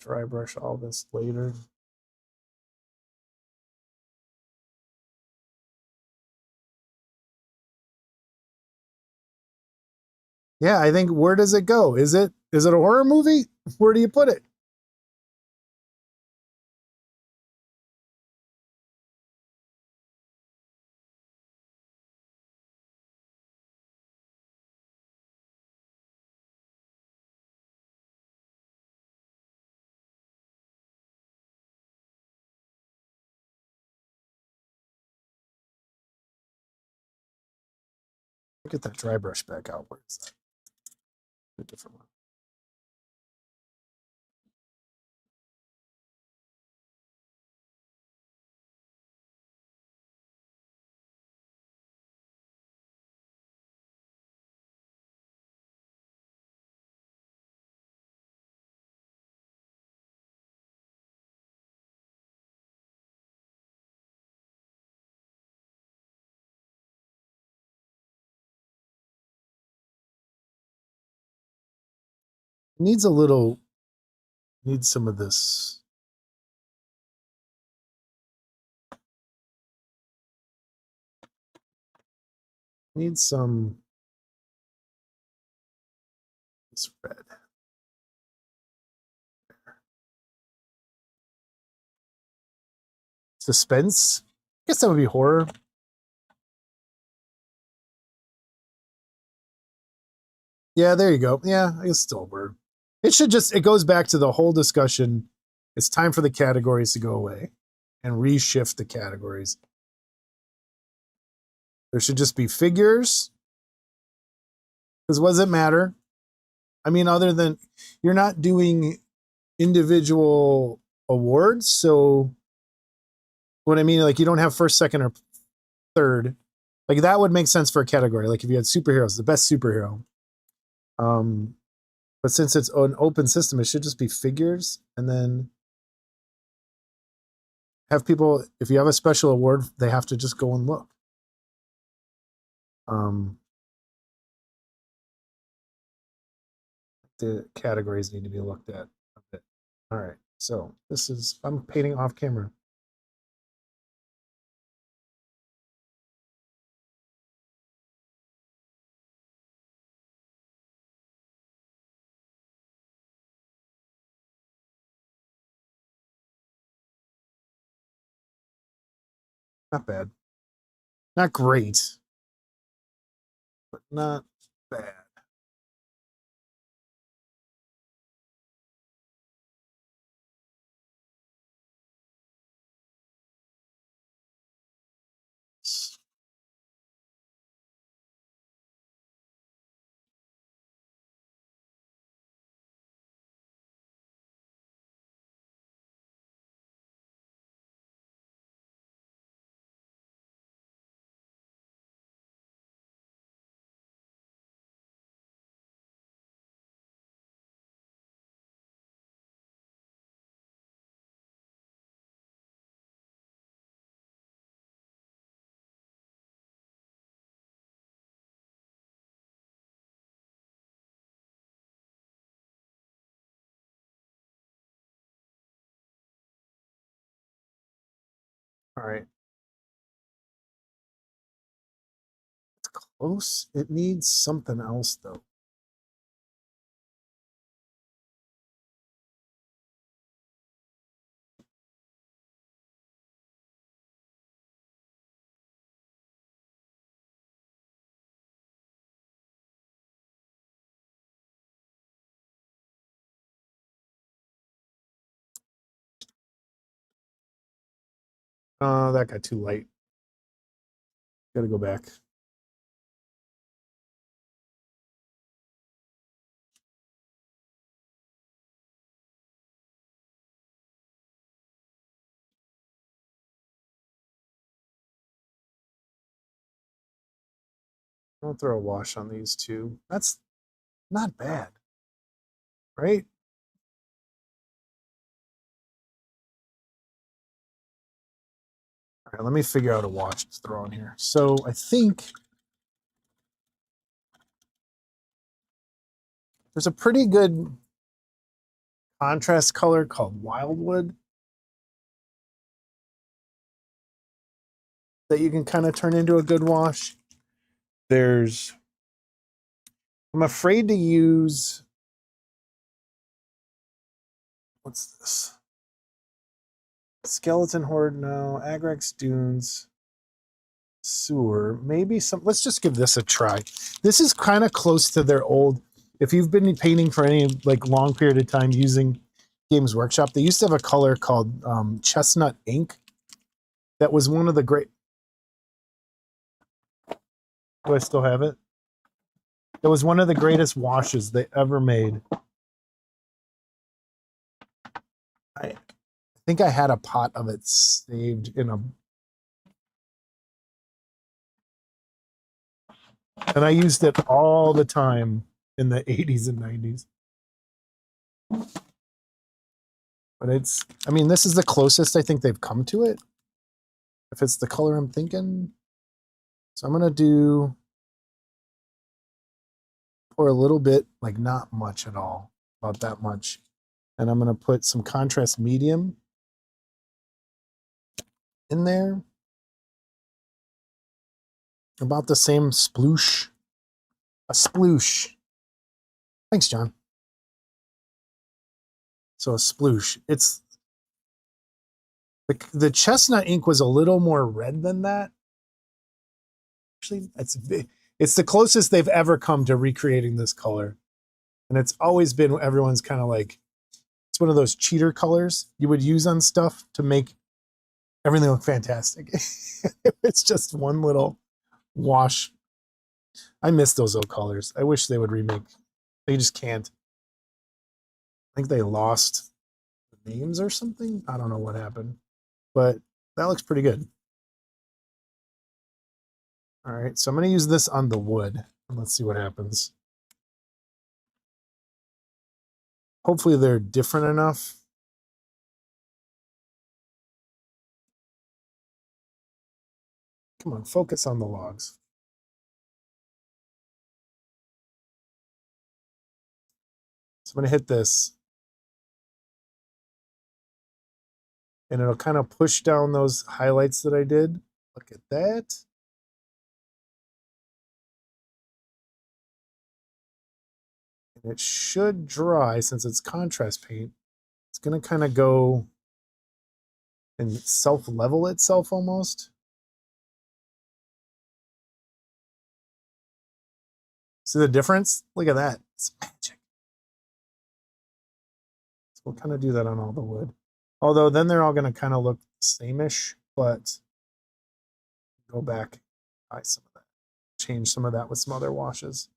[SPEAKER 1] Dry brush all this later. Yeah, I think where does it go? Is it a horror movie? Where do you put it? Get that dry brush back out. Where is that? A different one. Needs a little, needs some of this. Needs some this red. Suspense. I guess that would be horror. Yeah, there you go. Yeah, I guess still a word. It should just, it goes back to the whole discussion. It's time for the categories to go away and reshift the categories. There should just be figures. Because what does it matter? I mean, other than you're not doing individual awards. So what I mean, like you don't have first, second, or third. Like that would make sense for a category. Like if you had superheroes, the best superhero. But since it's an open system, it should just be figures, and then have people, if you have a special award, they have to just go and look. The categories need to be looked at a bit. All right, so this is, I'm painting off camera. Not bad. Not great, but not bad. All right. It's close. It needs something else though. That got too light. Gotta go back. I'll throw a wash on these two. That's not bad, right? All right, let me figure out a wash to throw on here. So I think there's a pretty good contrast color called Wildwood that you can kind of turn into a good wash. There's, I'm afraid to use, what's this? Skeleton Horde, no. Agrex Dunes, Sewer, maybe some, let's just give this a try. This is kind of close to their old, if you've been painting for any like long period of time using Games Workshop, they used to have a color called Chestnut Ink. That was one of the great, do I still have it? It was one of the greatest washes they ever made. I think I had a pot of it saved in a, and I used it all the time in the 80s and 90s. But it's, I mean, this is the closest I think they've come to it. If it's the color I'm thinking. So I'm gonna do, pour a little bit, like not much at all. about that much. And I'm going to put some contrast medium in there. About the same sploosh. A sploosh. Thanks, John. So a sploosh. It's the chestnut ink was a little more red than that. Actually, it's the closest they've ever come to recreating this color. And it's always been, everyone's kind of like, it's one of those cheater colors you would use on stuff to make everything look fantastic. It's just one little wash. I miss those old colors. I wish they would remake. They just can't. I think they lost the names or something. I don't know what happened, but that looks pretty good. All right, so I'm going to use this on the wood, and let's see what happens. Hopefully they're different enough. Come on, focus on the logs. So I'm going to hit this. And it'll kind of push down those highlights that I did. Look at that. And it should dry since it's contrast paint. It's going to kind of go and self-level itself almost. See the difference? Look at that. It's magic. So we'll kind of do that on all the wood. Although then they're all going to kind of look the same-ish, but go back, buy some of that. Change some of that with some other washes.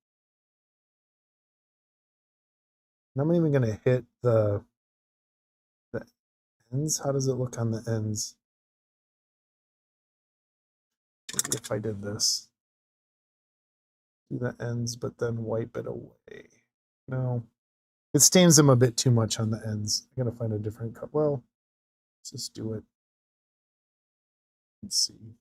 [SPEAKER 1] And I'm even going to hit the ends. How does it look on the ends? Maybe if I did this. Do the ends, but then wipe it away. No. It stains them a bit too much on the ends. I gotta find a different color. Well, let's just do it. Let's see.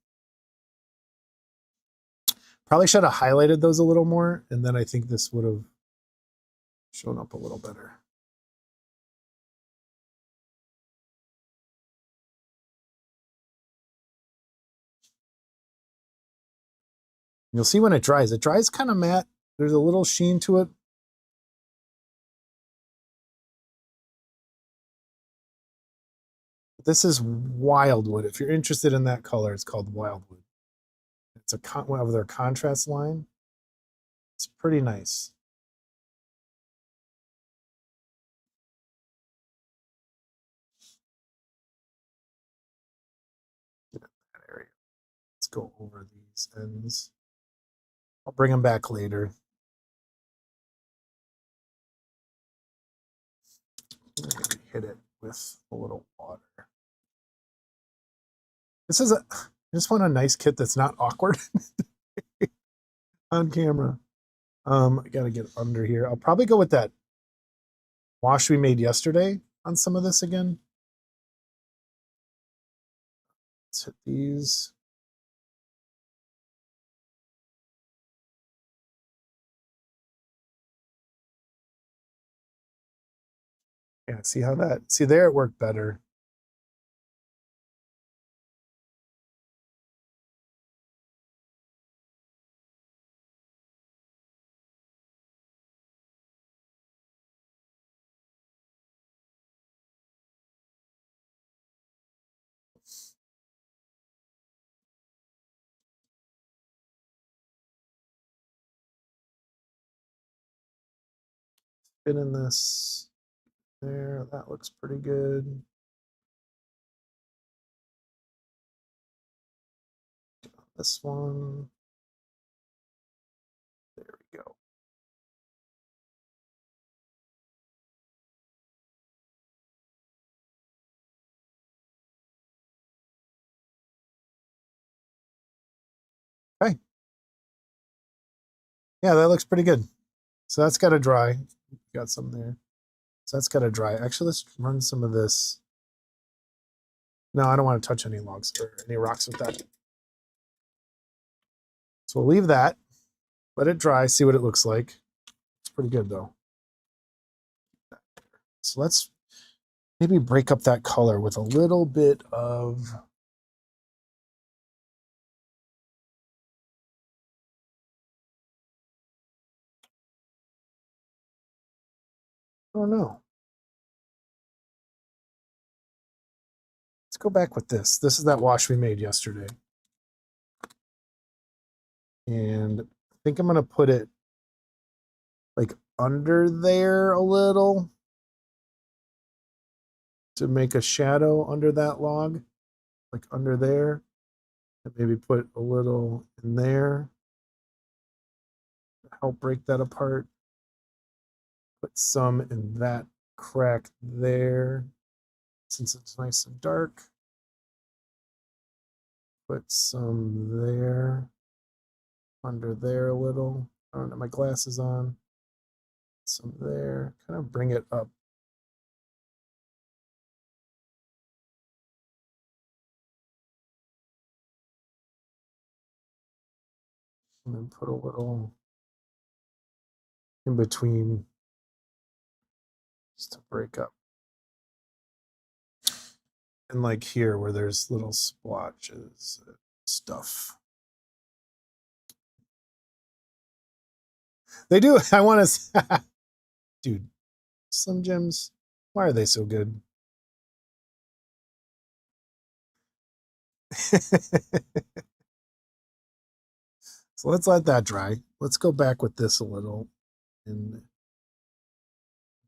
[SPEAKER 1] Probably should have highlighted those a little more, and then I think this would have shown up a little better. You'll see when it dries. It dries kind of matte. There's a little sheen to it. This is Wildwood. If you're interested in that color, it's called Wildwood. It's one of their contrast line. It's pretty nice. Get in that area. Let's go over these ends. I'll bring them back later. Maybe hit it with a little water. This is I just want a nice kit that's not awkward on camera. I gotta get under here. I'll probably go with that wash we made yesterday on some of this again. Let's hit these. Yeah, see how that, see there it worked better. Fit in this there, that looks pretty good. This one. There we go. Okay. Yeah, that looks pretty good. So that's got to dry. Got some there. So that's got to dry. Actually, let's run some of this. No, I don't want to touch any logs or any rocks with that. So we'll leave that. Let it dry, see what it looks like. It's pretty good though. So let's maybe break up that color with a little bit of I don't know. Let's go back with this. This is that wash we made yesterday. And I think I'm going to put it like under there a little to make a shadow under that log, like under there. And maybe put a little in there to help break that apart. Put some in that crack there, since it's nice and dark. Put some there, under there a little. I don't have my glasses on. Some there, kind of bring it up. And then put a little in between just to break up. And like here where there's little splotches of stuff. They do. I want to. Dude, Slim Jims, why are they so good? So let's let that dry. Let's go back with this a little and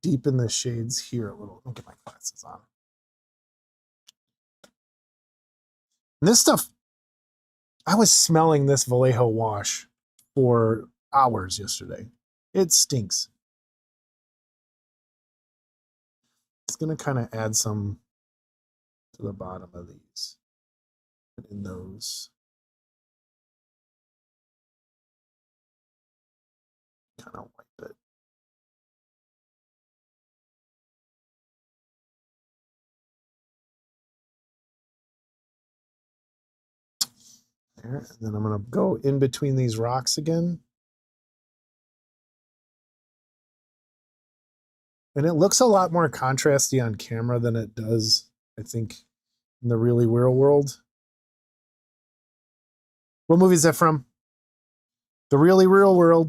[SPEAKER 1] deepen the shades here a little. Let me get my glasses on. And this stuff, I was smelling this Vallejo wash for hours yesterday. It stinks. It's going to kind of add some to the bottom of these. Put in those. Kind of wipe it. There. And then I'm going to go in between these rocks again. And it looks a lot more contrasty on camera than it does, I think, in the really real world. What movie is that from? The really real world.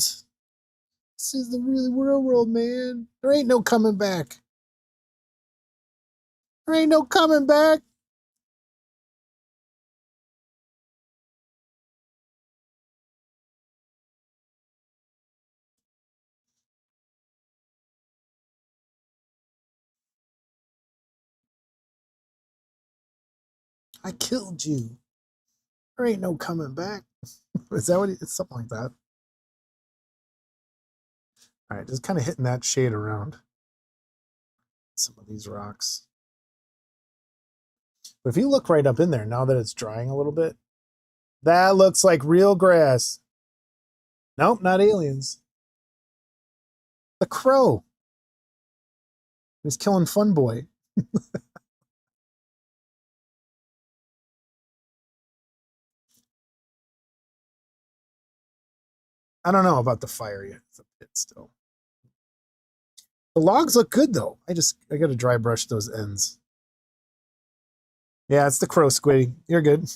[SPEAKER 1] This is the really real world, man. There ain't no coming back. There ain't no coming back. I killed you. There ain't no coming back. Is that what it's something like that? All right, just kind of hitting that shade around some of these rocks. But if you look right up in there, now that it's drying a little bit, that looks like real grass. Nope, not aliens. The crow. He's killing Fun Boy. I don't know about the fire yet. It's a pit still. The logs look good though. I got to dry brush those ends. Yeah, it's the crow, Squiddy. You're good.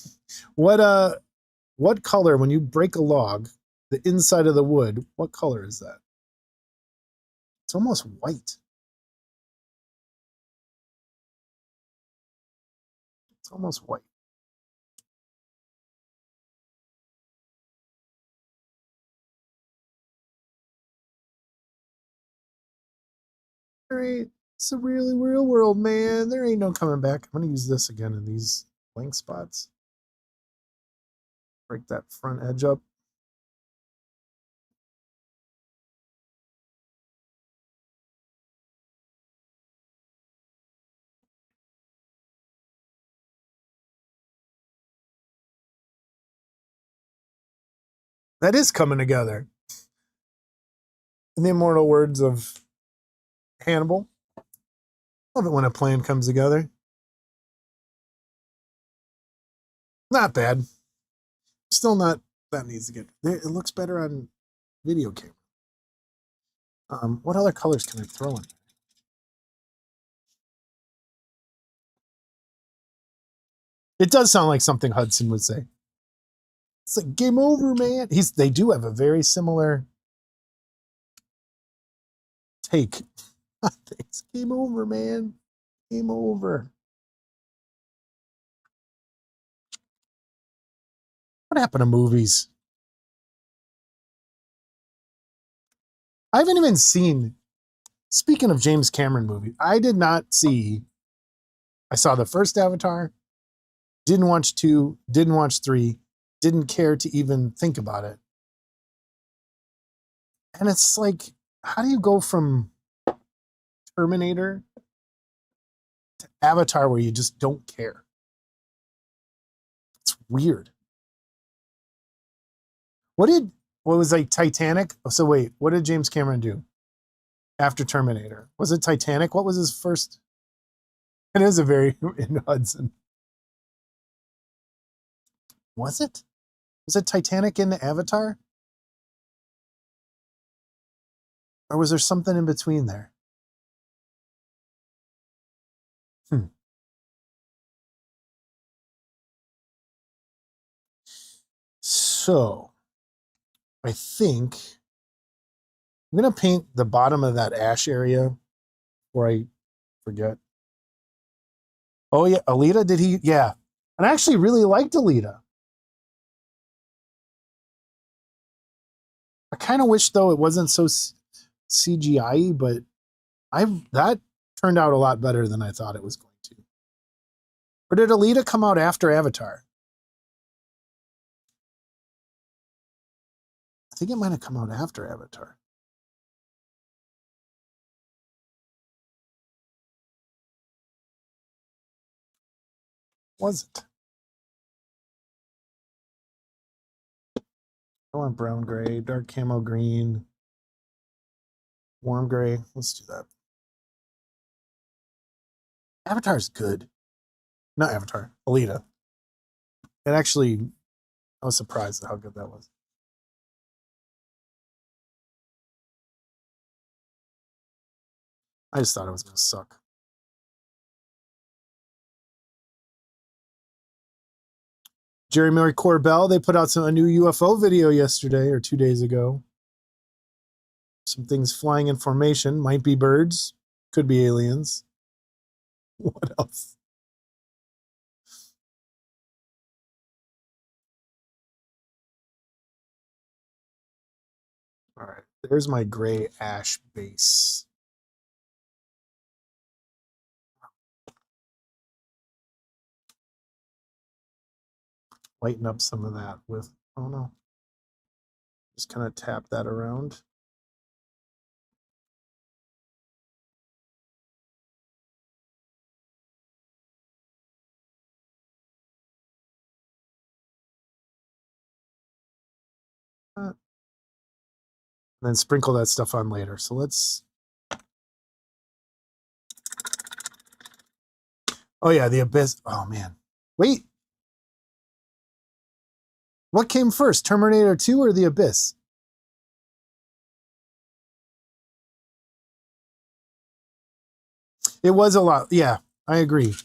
[SPEAKER 1] What color when you break a log, the inside of the wood, what color is that? It's almost white. It's almost white. All right. It's a really real world, man. There ain't no coming back. I'm gonna use this again in these blank spots. Break that front edge up. That is coming together. In the immortal words of Hannibal, love it when a plan comes together. Not bad. Still not, that needs to get, it looks better on video camera. What other colors can I throw in? It does sound like something Hudson would say. It's like, game over, man. They do have a very similar take on things. Game over, man. Game over. What happened to movies? I haven't even seen, speaking of James Cameron movies, I saw the first Avatar, didn't watch 2, didn't watch 3, didn't care to even think about it. And it's like, how do you go from Terminator to Avatar where you just don't care? It's weird. What was like Titanic? So wait, what did James Cameron do after Terminator? Was it Titanic? What was his first? It is a very in Hudson. Was it? Was it Titanic in Avatar? Or was there something in between there? So, I think I'm going to paint the bottom of that ash area before I forget. Oh, yeah. Alita, did he? Yeah. And I actually really liked Alita. I kind of wish, though, it wasn't so CGI, but that turned out a lot better than I thought it was going to. Or did Alita come out after Avatar? I think it might have come out after Avatar. Was it? I want brown gray, dark camo green, warm gray. Let's do that. Avatar's good. Not Avatar, Alita. It actually, I was surprised at how good that was. I just thought it was going to suck. Jeremy Corbell, they put out a new UFO video yesterday or 2 days ago. Some things flying in formation. Might be birds. Could be aliens. What else? All right. There's my gray ash base. Lighten up some of that with, oh no. Just kind of tap that around. And then sprinkle that stuff on later. So let's. Oh yeah, the Abyss. Oh man. Wait. What came first, Terminator 2 or the Abyss? It was a lot. Yeah, I agree.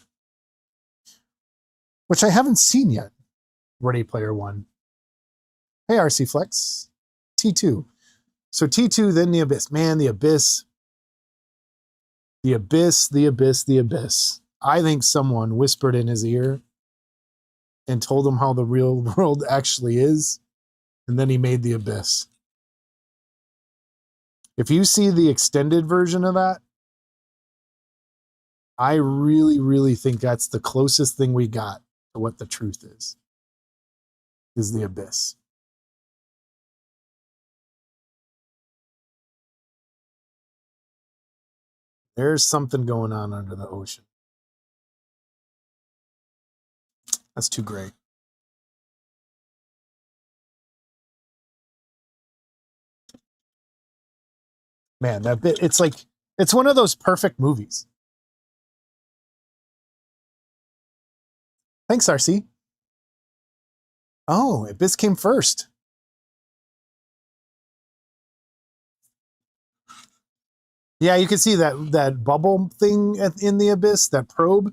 [SPEAKER 1] Which I haven't seen yet. Ready Player One. Hey, RC Flex. T2. So T2, then the Abyss. Man, the Abyss. The Abyss, the Abyss, the Abyss. I think someone whispered in his ear and told him how the real world actually is. And then he made the Abyss. If you see the extended version of that, I really, really think that's the closest thing we got to what the truth is the Abyss. There's something going on under the ocean. That's too gray. Man, that bit, it's like, it's one of those perfect movies. Thanks, RC. Oh, Abyss came first. Yeah, you can see that bubble thing in the Abyss, that probe.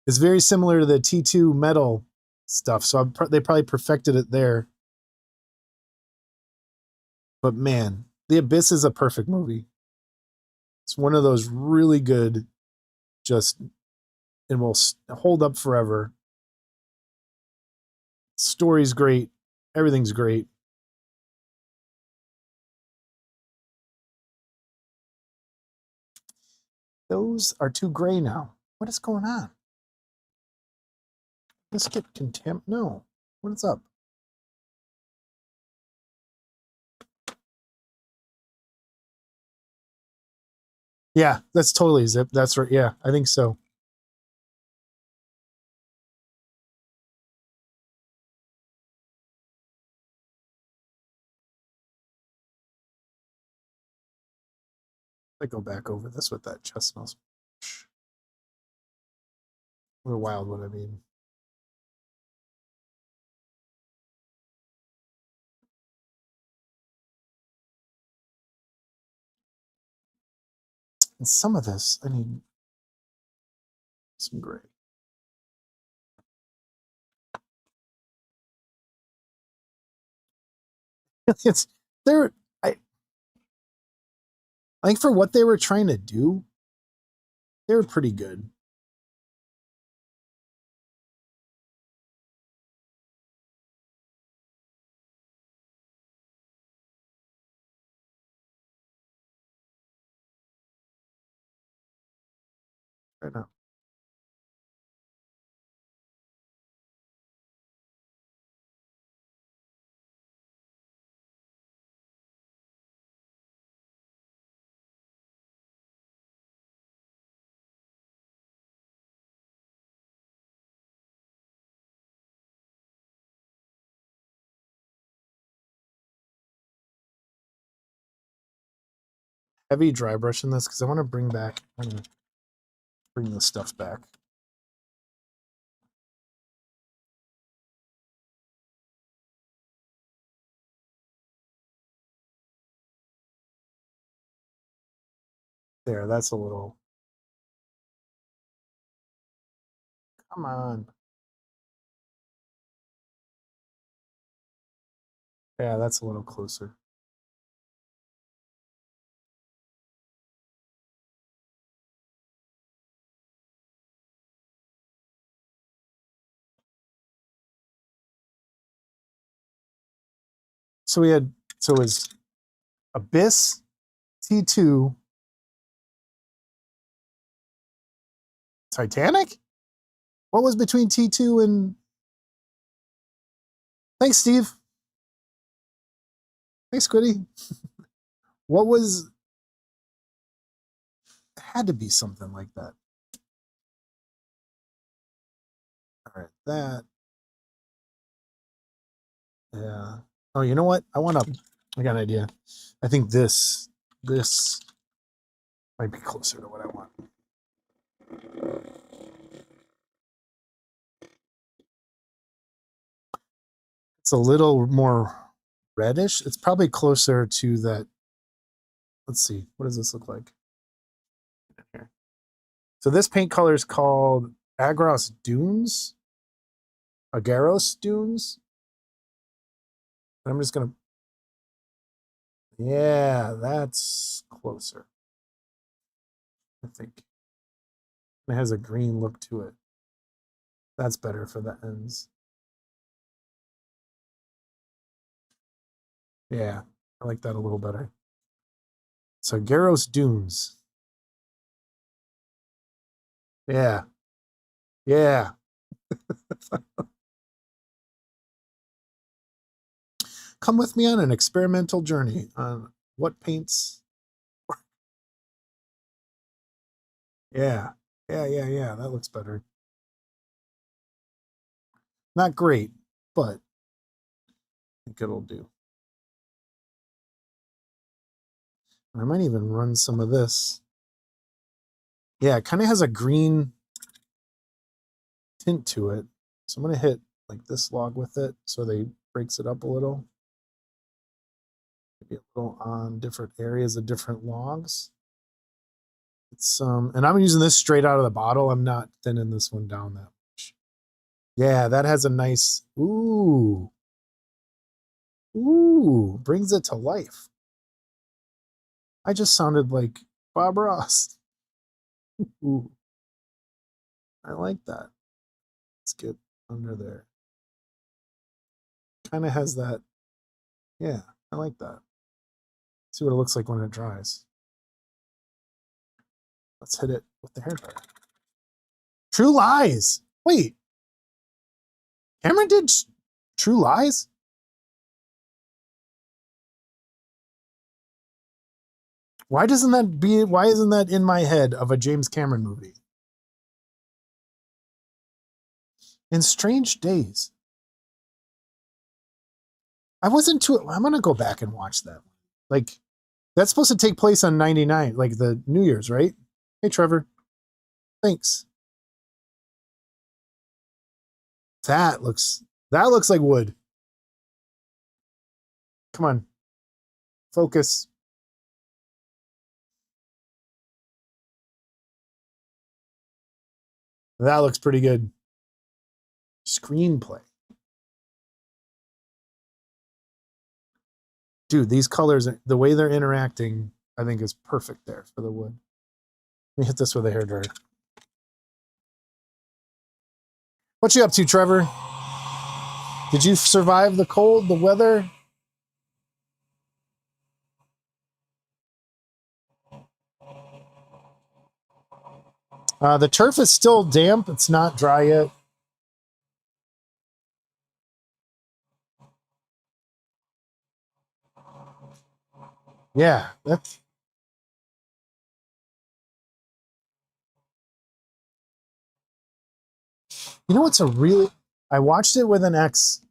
[SPEAKER 1] It's very similar to the T2 metal stuff, so they probably perfected it there. But man, The Abyss is a perfect movie. It's one of those really good, just, and will hold up forever. Story's great. Everything's great. Those are too gray now. What is going on? Let's get No. What is up? Yeah, that's totally zip. That's right. Yeah, I think so. I go back over this with that chest smells. Or wildwood, I mean. And some of this, I need some gray. It's they're I think for what they were trying to do, they were pretty good. Right now. Heavy dry brush in this because I want to bring this stuff back. There, that's a little. Come on. Yeah, that's a little closer. So it was Abyss, T2, Titanic? What was between T2 and Thanks, Steve. Thanks, Squiddy. What was it had to be something like that. All right, that. Yeah. Oh, you know what? I got an idea. I think this might be closer to what I want. It's a little more reddish. It's probably closer to that. Let's see. What does this look like? Here. So this paint color is called Agros Dunes. Agaros Dunes. And I'm just gonna. Yeah, that's closer. I think it has a green look to it. That's better for the ends. Yeah, I like that a little better. So Garros Dunes. Yeah. Yeah. Come with me on an experimental journey on what paints. Yeah. Yeah. That looks better. Not great, but I think it'll do. I might even run some of this. Yeah, it kind of has a green tint to it. So I'm going to hit like this log with it so they breaks it up a little. Maybe a little on different areas of different logs. It's and I'm using this straight out of the bottle. I'm not thinning this one down that much. Yeah, that has a nice, ooh, brings it to life. I just sounded like Bob Ross. Ooh, I like that. Let's get under there. Kind of has that. Yeah, I like that. See what it looks like when it dries. Let's hit it with the hairdryer. True Lies. Wait, Cameron did True Lies? Why isn't that in my head of a James Cameron movie? In Strange Days. I wasn't too. I'm gonna go back and watch that. Like, that's supposed to take place on 99, like the New Year's, right? Hey, Trevor. Thanks. That looks like wood. Come on. Focus. That looks pretty good. Screenplay. Dude, these colors, the way they're interacting, I think is perfect there for the wood. Let me hit this with a hairdryer. What you up to, Trevor? Did you survive the cold, the weather? The turf is still damp. It's not dry yet. Yeah, that's. You know what's a really. I watched it with an ex,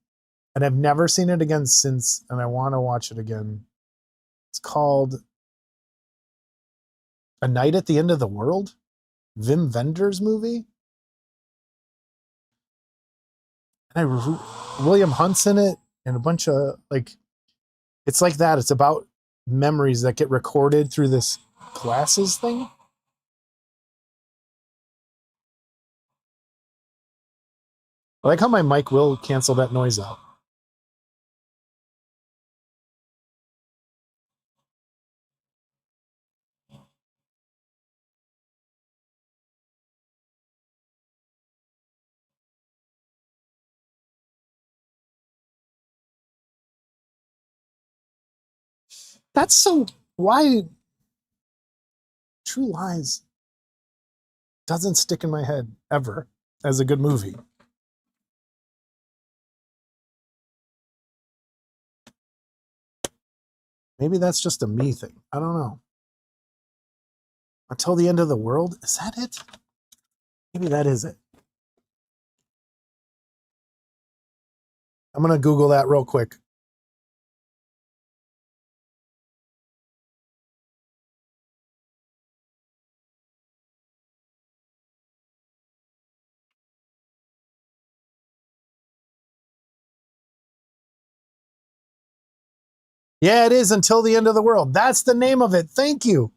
[SPEAKER 1] and I've never seen it again since, and I want to watch it again. It's called A Night at the End of the World. Wim Wenders movie. And William Hunt's in it, and a bunch of like. It's like that. It's about memories that get recorded through this glasses thing. I like how my mic will cancel that noise out. That's so. Why True Lies doesn't stick in my head ever as a good movie. Maybe that's just a me thing. I don't know. Until the End of the World? Is that it? Maybe that is it. I'm going to Google that real quick. Yeah, it is Until the End of the World. That's the name of it. Thank you.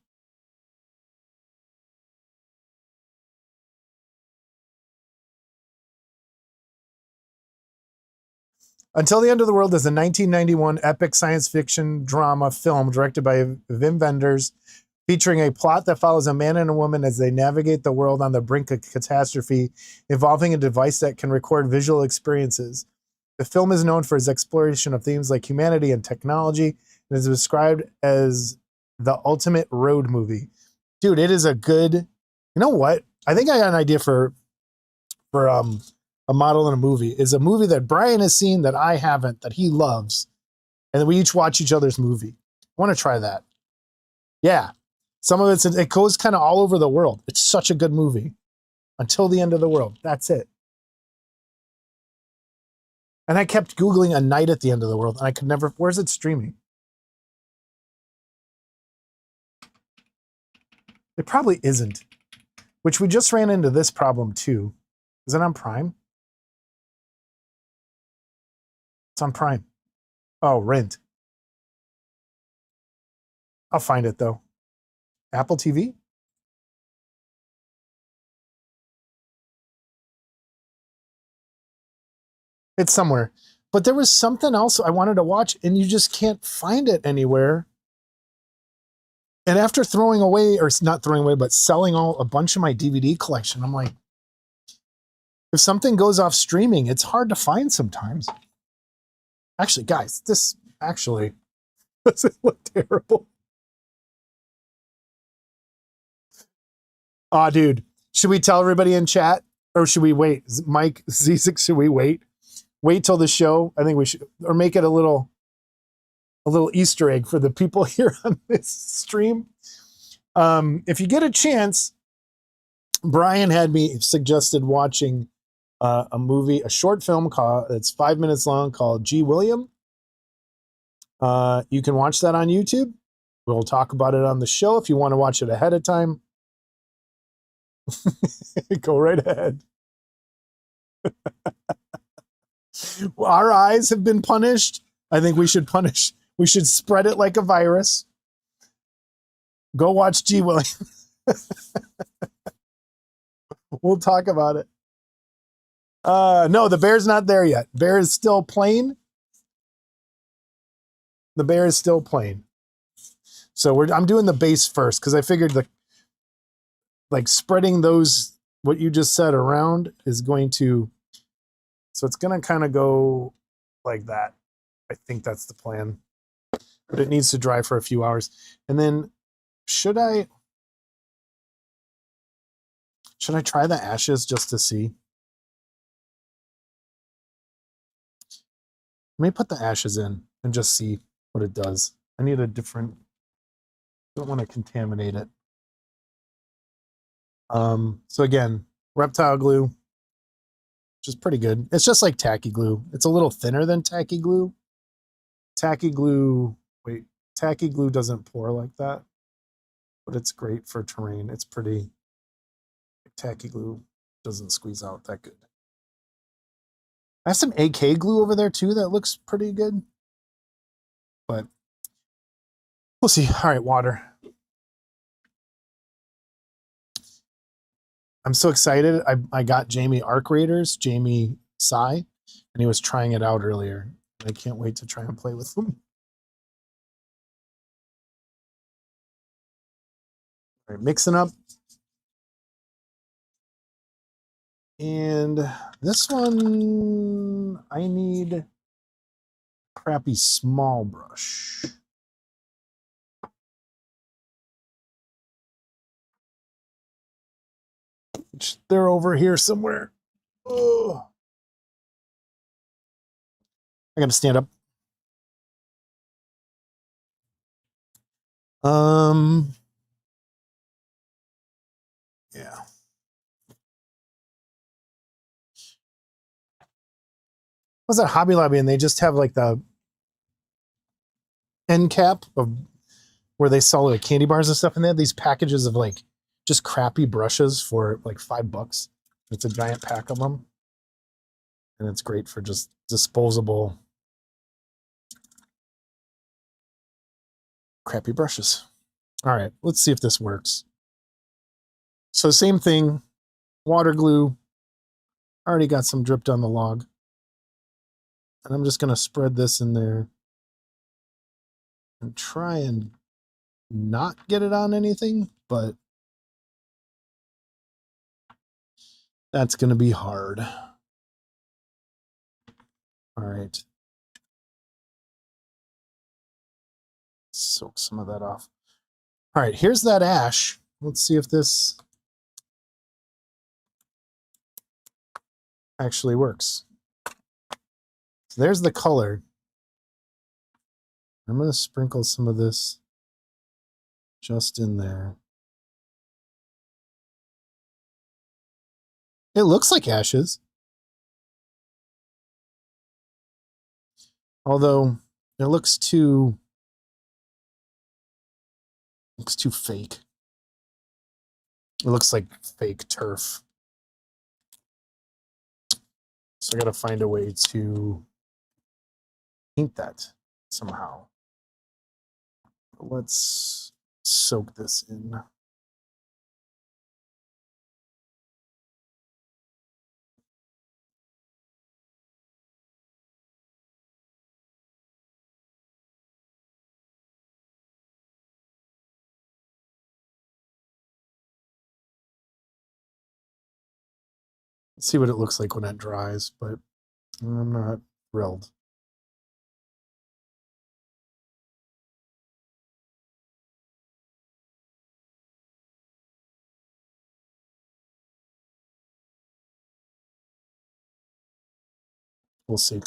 [SPEAKER 1] Until the End of the World is a 1991 epic science fiction drama film directed by Wim Wenders, featuring a plot that follows a man and a woman as they navigate the world on the brink of catastrophe, involving a device that can record visual experiences. The film is known for its exploration of themes like humanity and technology, and is described as the ultimate road movie. Dude, it is a good. You know what? I think I got an idea for a model in a movie. Is a movie that Brian has seen that I haven't, that he loves, and then we each watch each other's movie. I want to try that. Yeah, some of it goes kind of all over the world. It's such a good movie. Until the End of the World. That's it. And I kept Googling A Night at the End of the World, and I could never. Where's it streaming? It probably isn't. Which we just ran into this problem too. Is it on Prime? It's on Prime. Oh, Rent. I'll find it though. Apple TV? It's somewhere. But there was something else I wanted to watch, and you just can't find it anywhere. And after throwing away, or not throwing away, but selling a bunch of my DVD collection, I'm like, if something goes off streaming, it's hard to find sometimes. Actually, guys, this actually doesn't look terrible. Aw, dude, should we tell everybody in chat, or should we wait? Mike Z6, should we wait? Wait till the show. I think we should, or make it a little Easter egg for the people here on this stream. If you get a chance, Brian had me suggested watching a movie, a short film it's 5 minutes long, called G. William. You can watch that on YouTube. We'll talk about it on the show if you want to watch it ahead of time. Go right ahead. Our eyes have been punished. I think we should spread it like a virus. Go watch G. William. We'll talk about it. No, the bear's not there yet. Bear is still plain. The bear is still plain. So I'm doing the base first because I figured like spreading those, what you just said, around is going to, so it's going to kind of go like that. I think that's the plan. But it needs to dry for a few hours. And then should I try the ashes just to see? Let me put the ashes in and just see what it does. I need a different, don't want to contaminate it. So again, reptile glue, which is pretty good. It's just like tacky glue. It's a little thinner than tacky glue. Tacky glue doesn't pour like that, but it's great for terrain. It's pretty, tacky glue doesn't squeeze out that good. I have some AK glue over there too that looks pretty good, but we'll see. All right, water. I'm so excited. I got Jamie Arc Raiders, Jamie Sai, and he was trying it out earlier. I can't wait to try and play with them. All right, mixing up. And this one, I need a crappy small brush. They're over here somewhere. Oh, I gotta stand up. Yeah. I was at Hobby Lobby and they just have like the end cap of where they sell like candy bars and stuff, and they have these packages of like just crappy brushes for like $5. It's a giant pack of them, and it's great for just disposable crappy brushes. All right, let's see if this works. So same thing, water glue. Already got some dripped on the log, and I'm just gonna spread this in there and try and not get it on anything, but that's gonna be hard. All right. Soak some of that off. All right, here's that ash. Let's see if this actually works. So there's the color. I'm going to sprinkle some of this just in there. It looks like ashes. Although it looks too fake. It looks like fake turf. So I got to find a way to paint that somehow. Let's soak this in. see what it looks like when it dries, but I'm not thrilled. We'll see.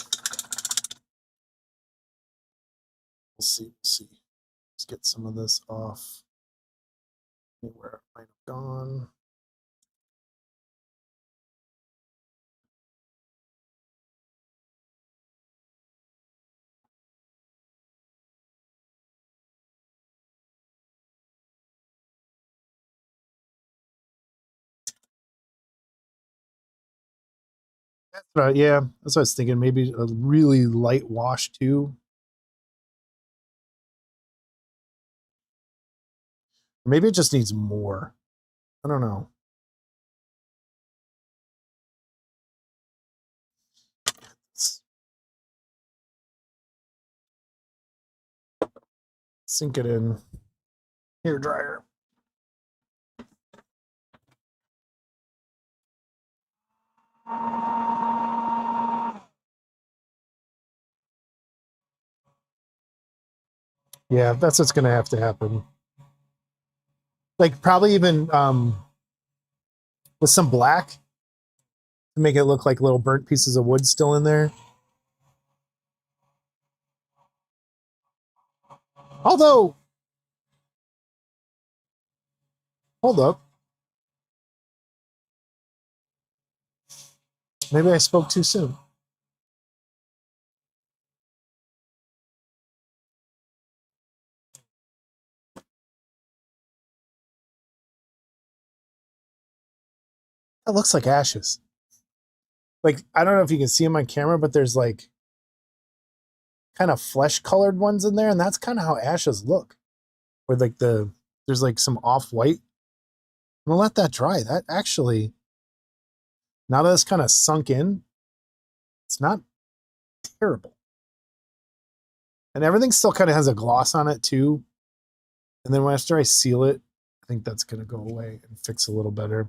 [SPEAKER 1] We'll see. Let's get some of this off. Where it might have gone. Yeah, that's what I was thinking. Maybe a really light wash too. Maybe it just needs more. I don't know. Sink it in. Hair dryer. Yeah, that's what's gonna have to happen. Like probably even with some black to make it look like little burnt pieces of wood still in there. Although, hold up. Maybe I spoke too soon. That looks like ashes. Like, I don't know if you can see them on camera, but there's like kind of flesh colored ones in there, and that's kind of how ashes look. Where like there's like some off white. I'm gonna let that dry. That actually, now that it's kind of sunk in, it's not terrible. And everything still kind of has a gloss on it too. And then after I seal it, I think that's gonna go away and fix a little better.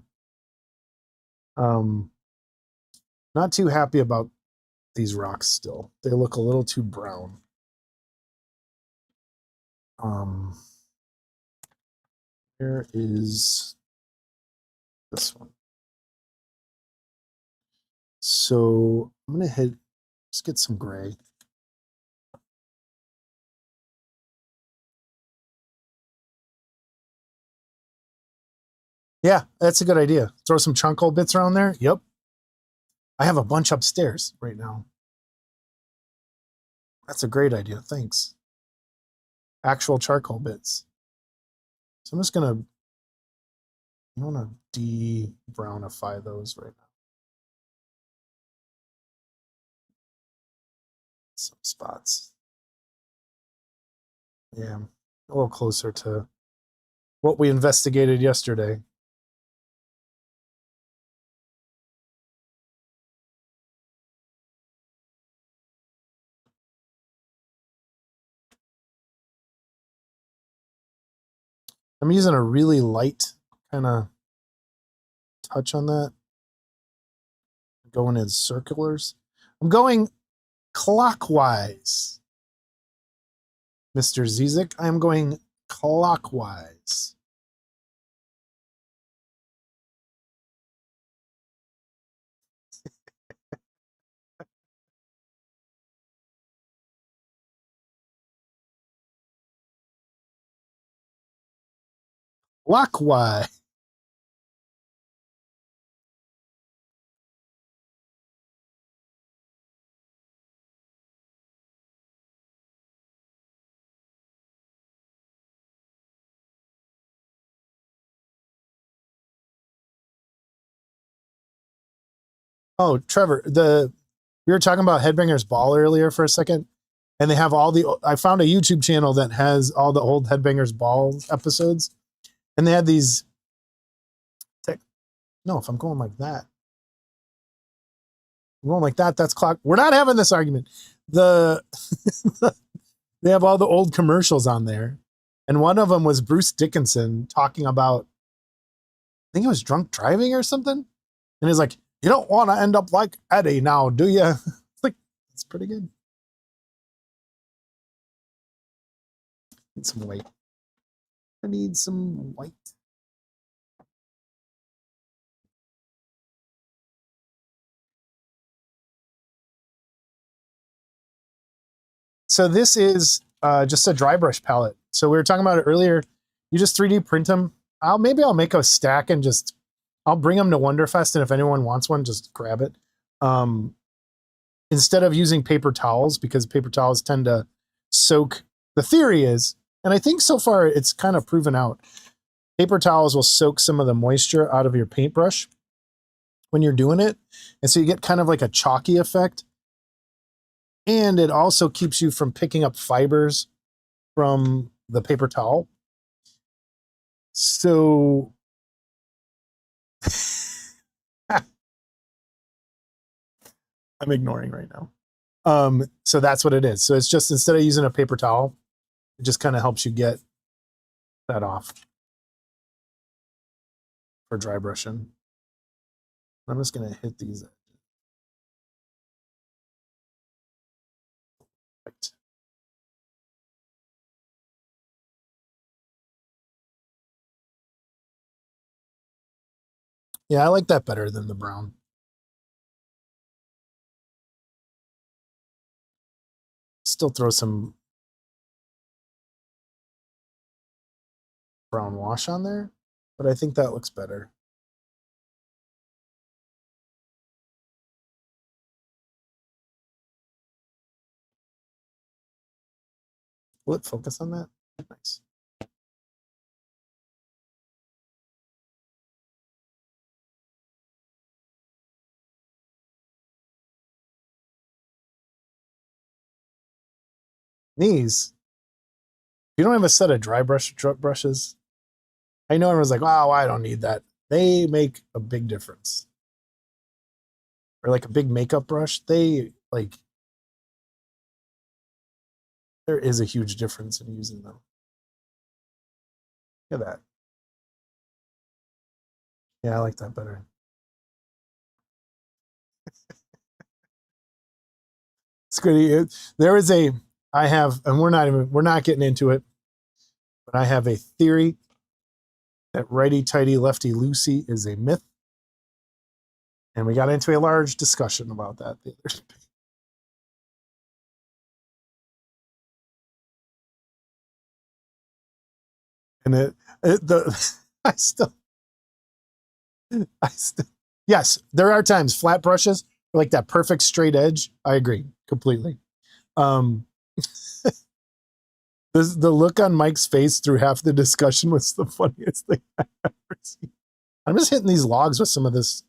[SPEAKER 1] Not too happy about these rocks still. They look a little too brown. Where is this one? So I'm gonna let's get some gray. Yeah, that's a good idea. Throw some charcoal bits around there. Yep. I have a bunch upstairs right now. That's a great idea. Thanks. Actual charcoal bits. So I'm just gonna, I want to de-brownify those right now. Some spots. Yeah, a little closer to what we investigated yesterday. I'm using a really light kind of touch on that. Going in circulars. I'm going clockwise. Mr. Zizek, I'm going clockwise. Clockwise. Oh, Trevor, we were talking about Headbangers Ball earlier for a second, and they have I found a YouTube channel that has all the old Headbangers Ball episodes, and they had these. No, if I'm going like that, I'm going like that. That's clock. We're not having this argument. They have all the old commercials on there, and one of them was Bruce Dickinson talking about, I think it was drunk driving or something, and he's like, You don't want to end up like Eddie now, do you? It's like, it's pretty good. Need some white. I need some white. So this is just a dry brush palette. So we were talking about it earlier. You just 3D print them. Maybe I'll make a stack and just, I'll bring them to Wonderfest, and if anyone wants one, just grab it. Instead of using paper towels, because paper towels tend to soak, the theory is, and I think so far it's kind of proven out, paper towels will soak some of the moisture out of your paintbrush when you're doing it. And so you get kind of like a chalky effect. And it also keeps you from picking up fibers from the paper towel. So I'm ignoring right now. So that's what it is. So it's just, instead of using a paper towel, it just kind of helps you get that off for dry brushing. I'm just going to hit these. Right. Yeah, I like that better than the brown. Still throw some brown wash on there, but I think that looks better. Will it focus on that? Nice. These, if you don't have a set of dry brushes, I know everyone's like, wow, I don't need that. They make a big difference. Or like a big makeup brush, they like, there is a huge difference in using them. Look at that. Yeah, I like that better. It's good. There is a, I have, and we're not getting into it, but I have a theory that righty tighty lefty loosey is a myth. And we got into a large discussion about that the other day. And I still, yes, there are times flat brushes like that perfect straight edge. I agree completely. The look on Mike's face through half the discussion was the funniest thing I've ever seen. I'm just hitting these logs with some of this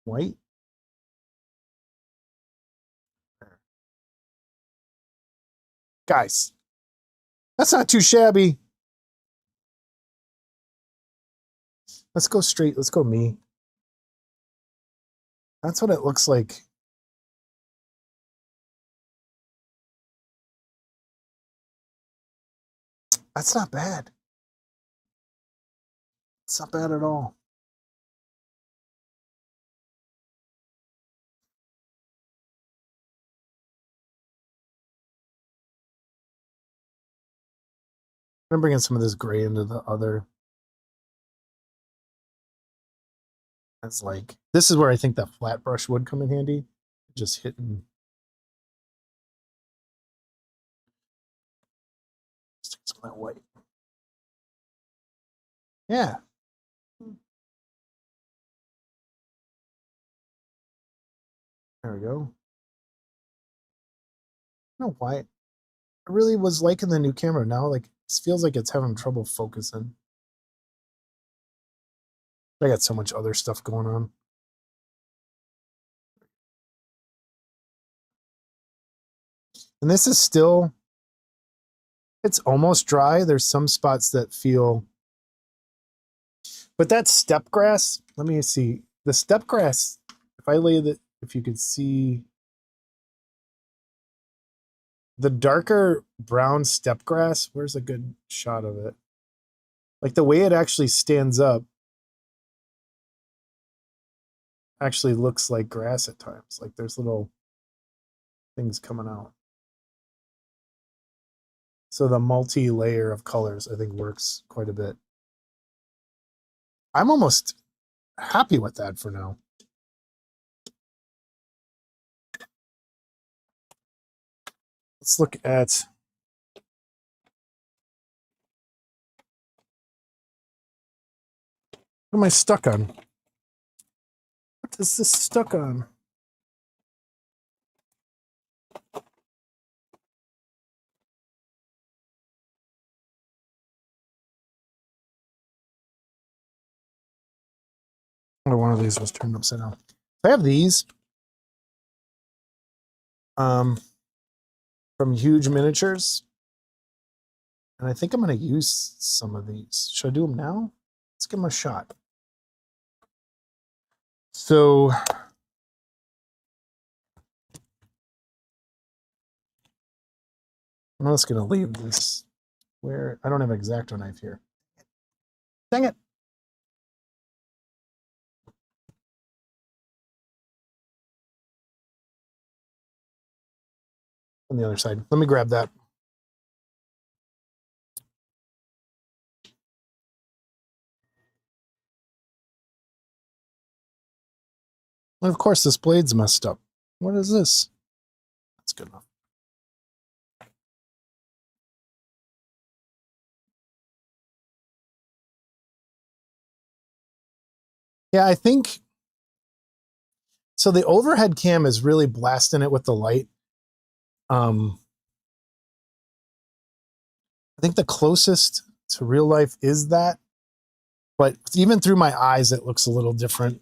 [SPEAKER 1] white. Guys, that's not too shabby. Let's go straight. Let's go me. That's what it looks like. That's not bad. It's not bad at all. I'm gonna bring in some of this gray into the other. That's like, this is where I think that flat brush would come in handy. Just hitting. Stick some of that white. Yeah. There we go. No, why? I really was liking the new camera. Now, like, it feels like it's having trouble focusing. I got so much other stuff going on. And this is still, it's almost dry. There's some spots that feel, but that steppe grass, let me see. The steppe grass, if I lay the, if you could see the darker brown steppe grass, where's a good shot of it? Like the way it actually stands up. actually looks like grass at times. Like there's little things coming out. So the multi-layer of colors, I think, works quite a bit. I'm almost happy with that for now. Let's look at... What am I stuck on? What is this stuck on? Or one of these was turned upside down. I have these from Huge Miniatures. And I think I'm going to use some of these. Should I do them now? Let's give them a shot. So I'm just going to leave this where I don't have an X-Acto knife here. Dang it. On the other side. Let me grab that. And of course, this blade's messed up. What is this? That's good enough. Yeah, I think... So the overhead cam is really blasting it with the light. I think the closest to real life is that. But even through my eyes, it looks a little different.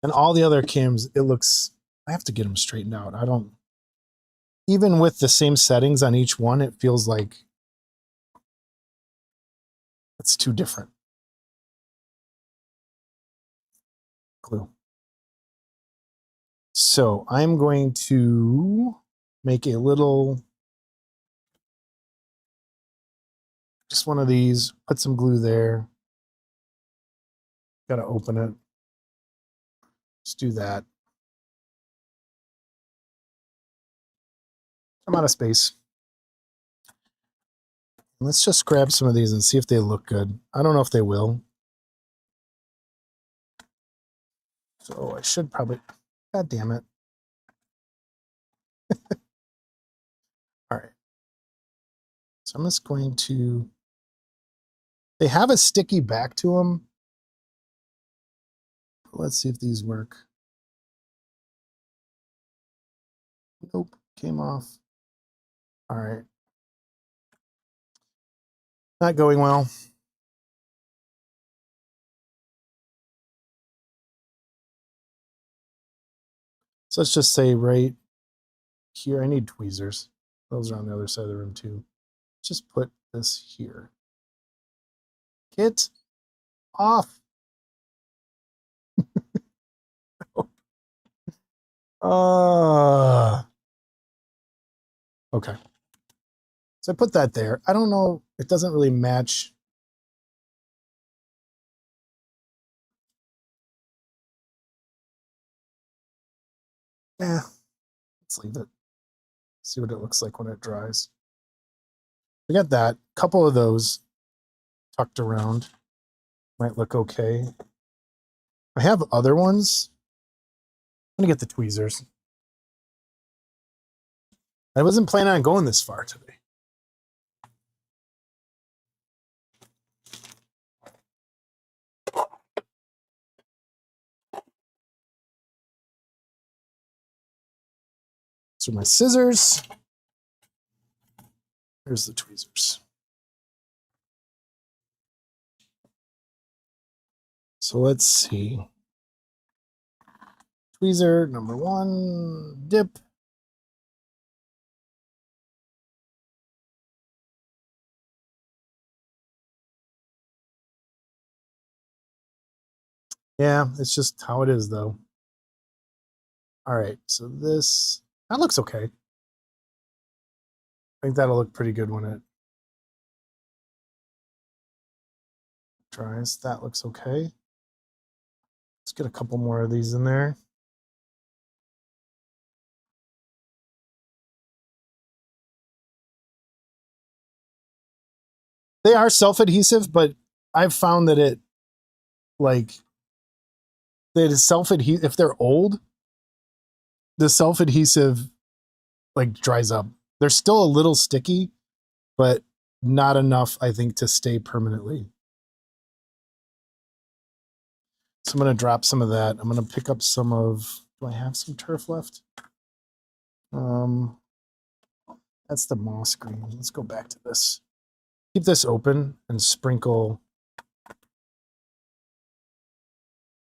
[SPEAKER 1] And all the other cams, it looks... I have to get them straightened out. I don't... Even with the same settings on each one, it feels like it's too different. Glue. So I'm going to make a little... Just one of these. Put some glue there. Got to open it. Let's do that. I'm out of space. Let's just grab some of these and see if they look good. I don't know if they will. So I should probably... God damn it. All right. So I'm just going to... They have a sticky back to them. Let's see if these work. Nope. Came off. All right. Not going well. So let's just say right here, I need tweezers. Those are on the other side of the room too. Just put this here. Get off. Okay. So I put that there. I don't know. It doesn't really match. Yeah. Let's leave it. See what it looks like when it dries. We got that. A couple of those tucked around. Might look okay. I have other ones. I'm gonna get the tweezers. I wasn't planning on going this far today. So my scissors. Here's the tweezers. So let's see. Tweezer number 1, dip. Yeah, it's just how it is though. All right, so that looks okay. I think that'll look pretty good when it dries. That looks okay. Let's get a couple more of these in there. They are self-adhesive, but I've found that it is self-adhesive. If they're old, the self-adhesive like dries up. They're still a little sticky, but not enough, I think, to stay permanently. So I'm going to drop some of that. I'm going to pick up some of, do I have some turf left? That's the moss green. Let's go back to this. Keep this open and sprinkle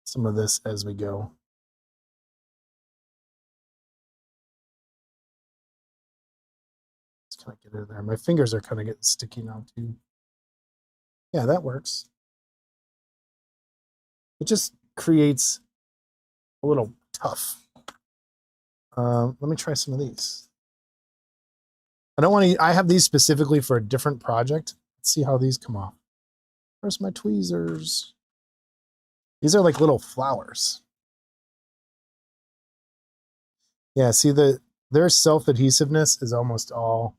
[SPEAKER 1] some of this as we go. Let's kind of get it there. My fingers are kind of getting sticky now too. Yeah, that works. It just creates a little tough. Let me try some of these. I don't want to, I have these specifically for a different project. Let's see how these come off. Where's my tweezers? These are like little flowers. Yeah, see their self-adhesiveness is almost all,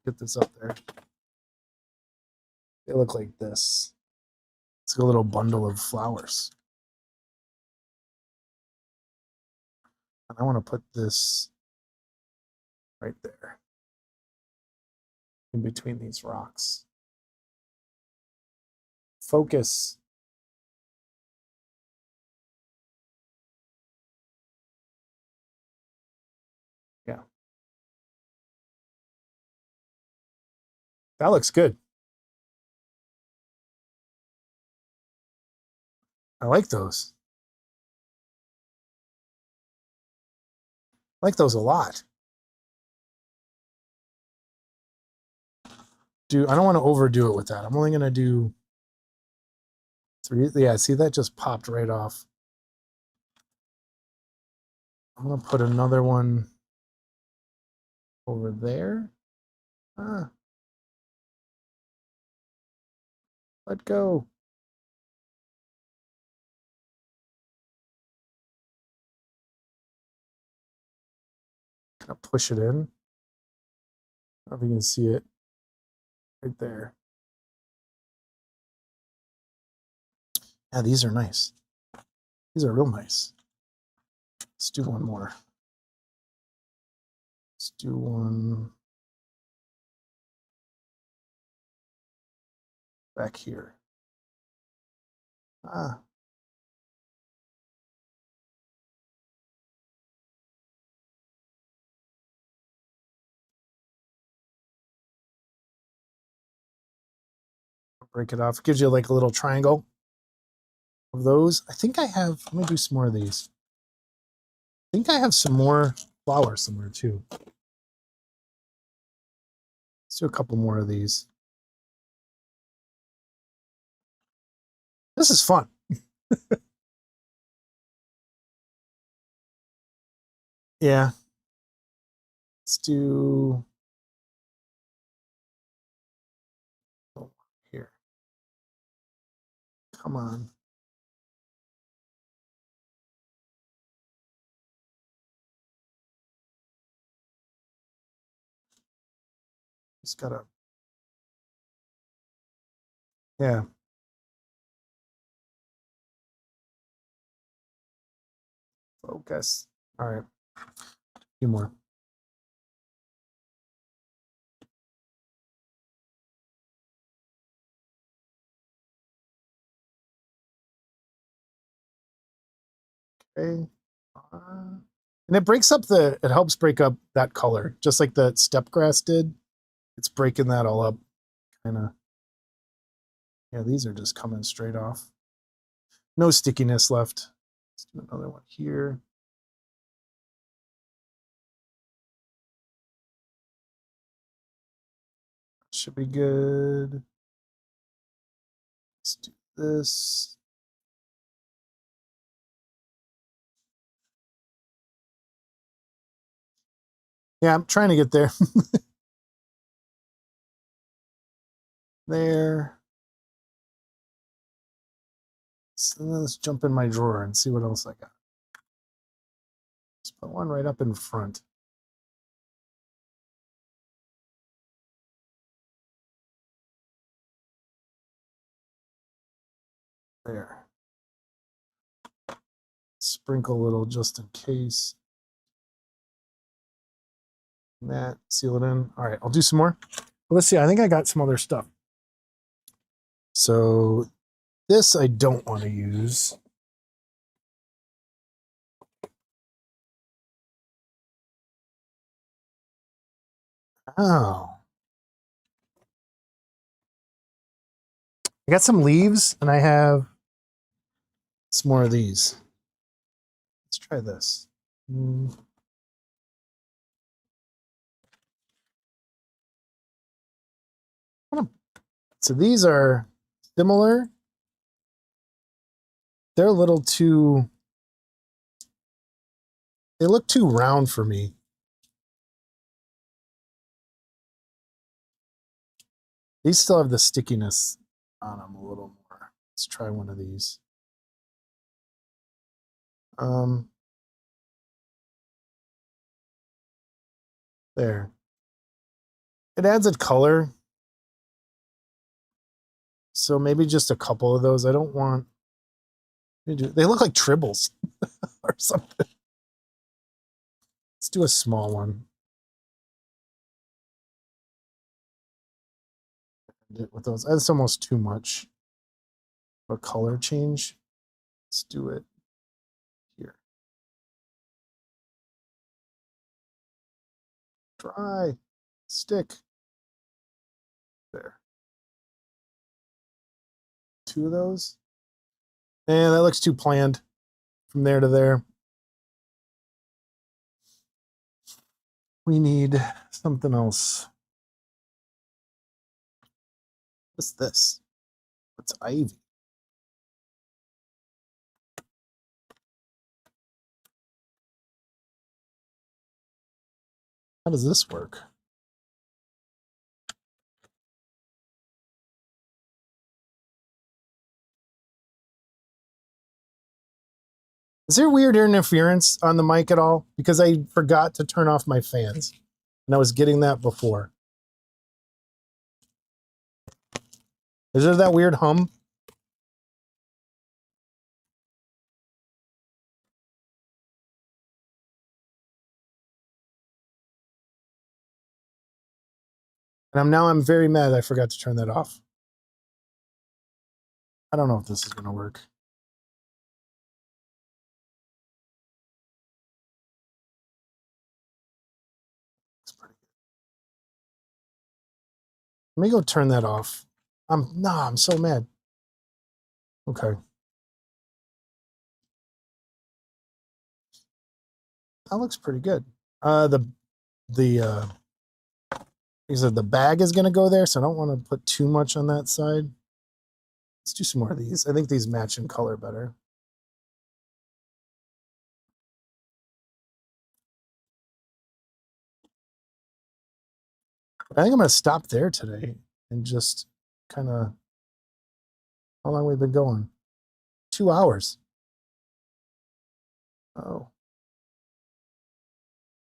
[SPEAKER 1] get this up there. They look like this. It's like a little bundle of flowers. And I want to put this right there in between these rocks. Focus. Yeah. That looks good. I like those. I like those a lot. I don't want to overdo it with that. I'm only going to do 3. Yeah, see, that just popped right off. I'm going to put another one over there. Let go. Kind of push it in. I don't know if you can see it right there. Yeah, these are nice. These are real nice. Let's do one more. Let's do one back here. Break it off. It gives you like a little triangle of those. I think I have, let me do some more of these. I think I have some more flowers somewhere too. Let's do a couple more of these. This is fun. Yeah. Let's do here. Come on. Just gotta, yeah. Focus. All right. A few more. Okay. And it breaks up it helps break up that color, just like the steppe grass did. It's breaking that all up, kind of. Yeah, these are just coming straight off. No stickiness left. Let's do another one here. Should be good. Let's do this. Yeah, I'm trying to get there. There. So let's jump in my drawer and see what else I got. Let's put one right up in front. There. Sprinkle a little just in case. That, seal it in. All right, I'll do some more. Let's see, I think I got some other stuff. So this I don't want to use. Oh. I got some leaves and I have some more of these. Let's try this. So these are similar. They're a little too, they look too round for me. These still have the stickiness on them a little more. Let's try one of these. There. It adds a color. So maybe just a couple of those. I don't want, they look like tribbles or something. Let's do a small one. With those, that's almost too much of a color change. Let's do it here. Dry, stick. There. Two of those. And that looks too bland from there to there. We need something else. What's this? What's ivy? How does this work? Is there weird interference on the mic at all? Because I forgot to turn off my fans. And I was getting that before. Is there that weird hum? And now I'm very mad I forgot to turn that off. I don't know if this is going to work. It's pretty good. Let me go turn that off. I'm so mad. Okay. That looks pretty good. He said the bag is going to go there, so I don't want to put too much on that side. Let's do some more of these. I think these match in color better. I think I'm going to stop there today and just kind of, how long we've been going? 2 hours. Oh.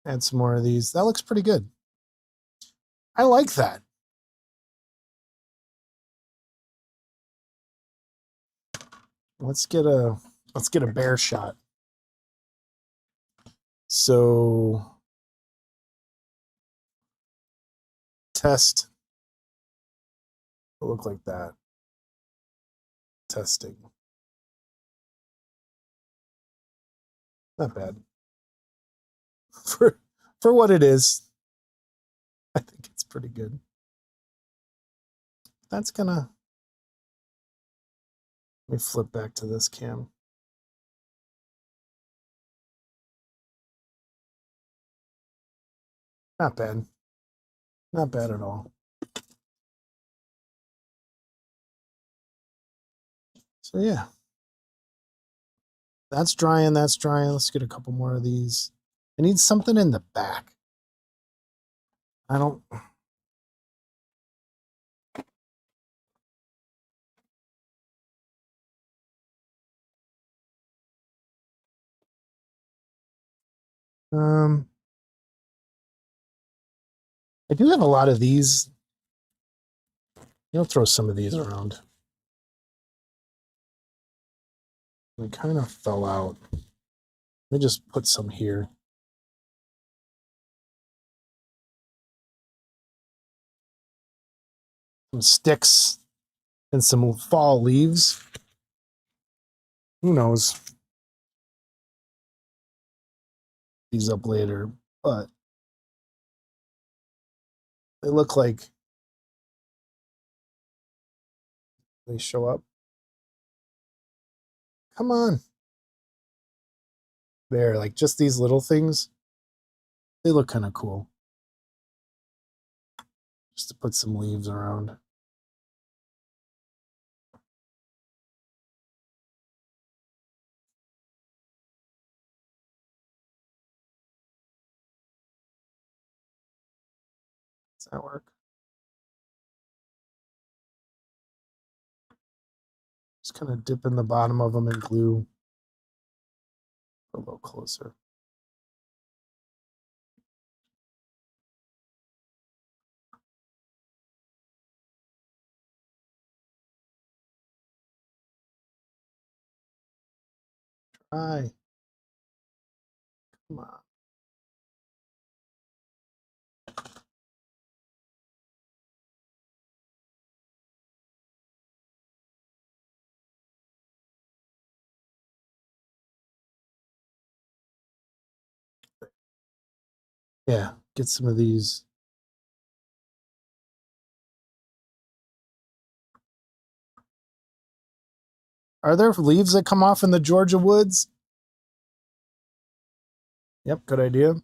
[SPEAKER 1] Add some more of these. That looks pretty good. I like that. Let's get a bear shot. So test. It'll look like that. Testing. Not bad. For what it is, I think it's pretty good. That's gonna, let me flip back to this cam. Not bad. Not bad at all. So yeah. That's drying, that's drying. Let's get a couple more of these. I need something in the back. I don't. I do have a lot of these. I'll throw some of these around. They kind of fell out. Let me just put some here. Some sticks and some fall leaves. Who knows? These up later, but they look like they show up. Come on. There, like just these little things. They look kind of cool. Just to put some leaves around. Does that work? Just kind of dip in the bottom of them in glue. A little closer. Try. Come on. Yeah, get some of these. Are there leaves that come off in the Georgia woods? Yep, good idea.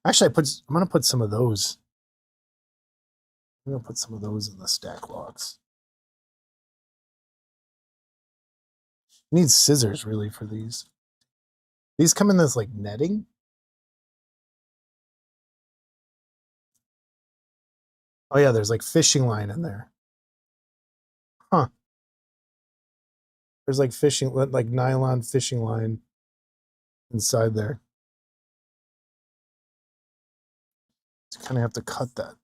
[SPEAKER 1] Actually, I'm gonna put some of those. I'm gonna put some of those in the stack logs. Need scissors really for these. These come in this like netting. Oh yeah, there's like fishing line in there. Huh. There's like fishing, like nylon fishing line inside there. So kind of have to cut that.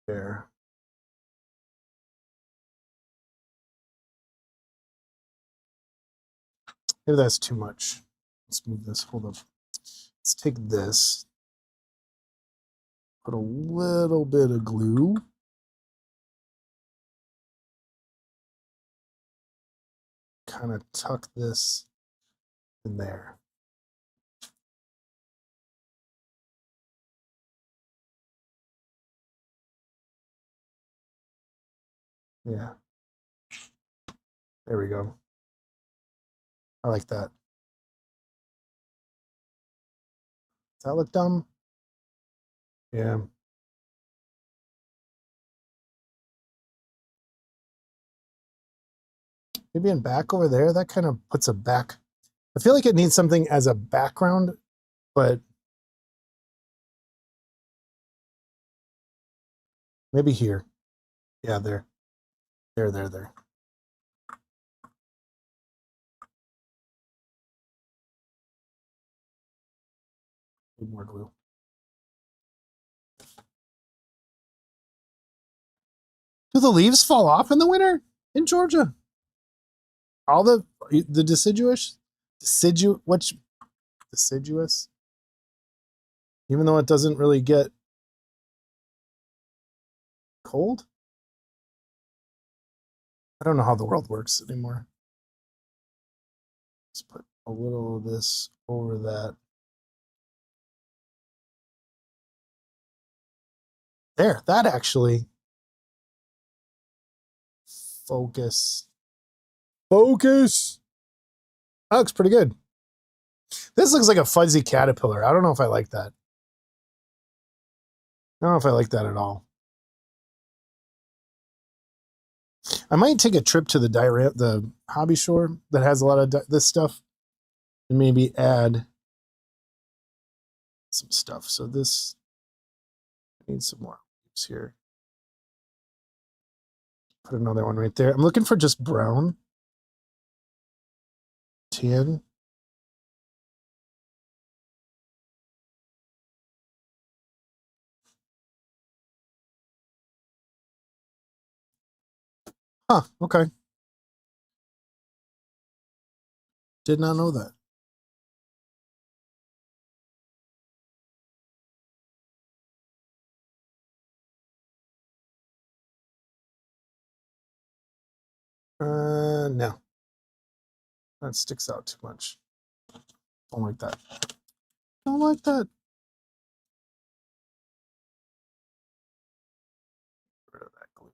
[SPEAKER 1] There. Maybe that's too much. Let's move this. Hold up. Let's take this. Put a little bit of glue. Kind of tuck this in there. Yeah. There we go. I like that. Does that look dumb? Yeah. Maybe in back over there, that kind of puts a back. I feel like it needs something as a background, but maybe here. Yeah, there. There. Need more glue. Do the leaves fall off in the winter in Georgia? All the deciduous, deciduous, even though it doesn't really get cold. I don't know how the world works anymore. Let's put a little of this over that. There, that actually. Focus. Focus. That looks pretty good. This looks like a fuzzy caterpillar. I don't know if I like that. I don't know if I like that at all. I might take a trip to the hobby store that has a lot of this stuff and maybe add some stuff. So this, I need some more leaves here. Put another one right there. I'm looking for just brown, tan. Huh, okay. Did not know that. No. That sticks out too much. Don't like that. Don't like that. Get rid of that glue.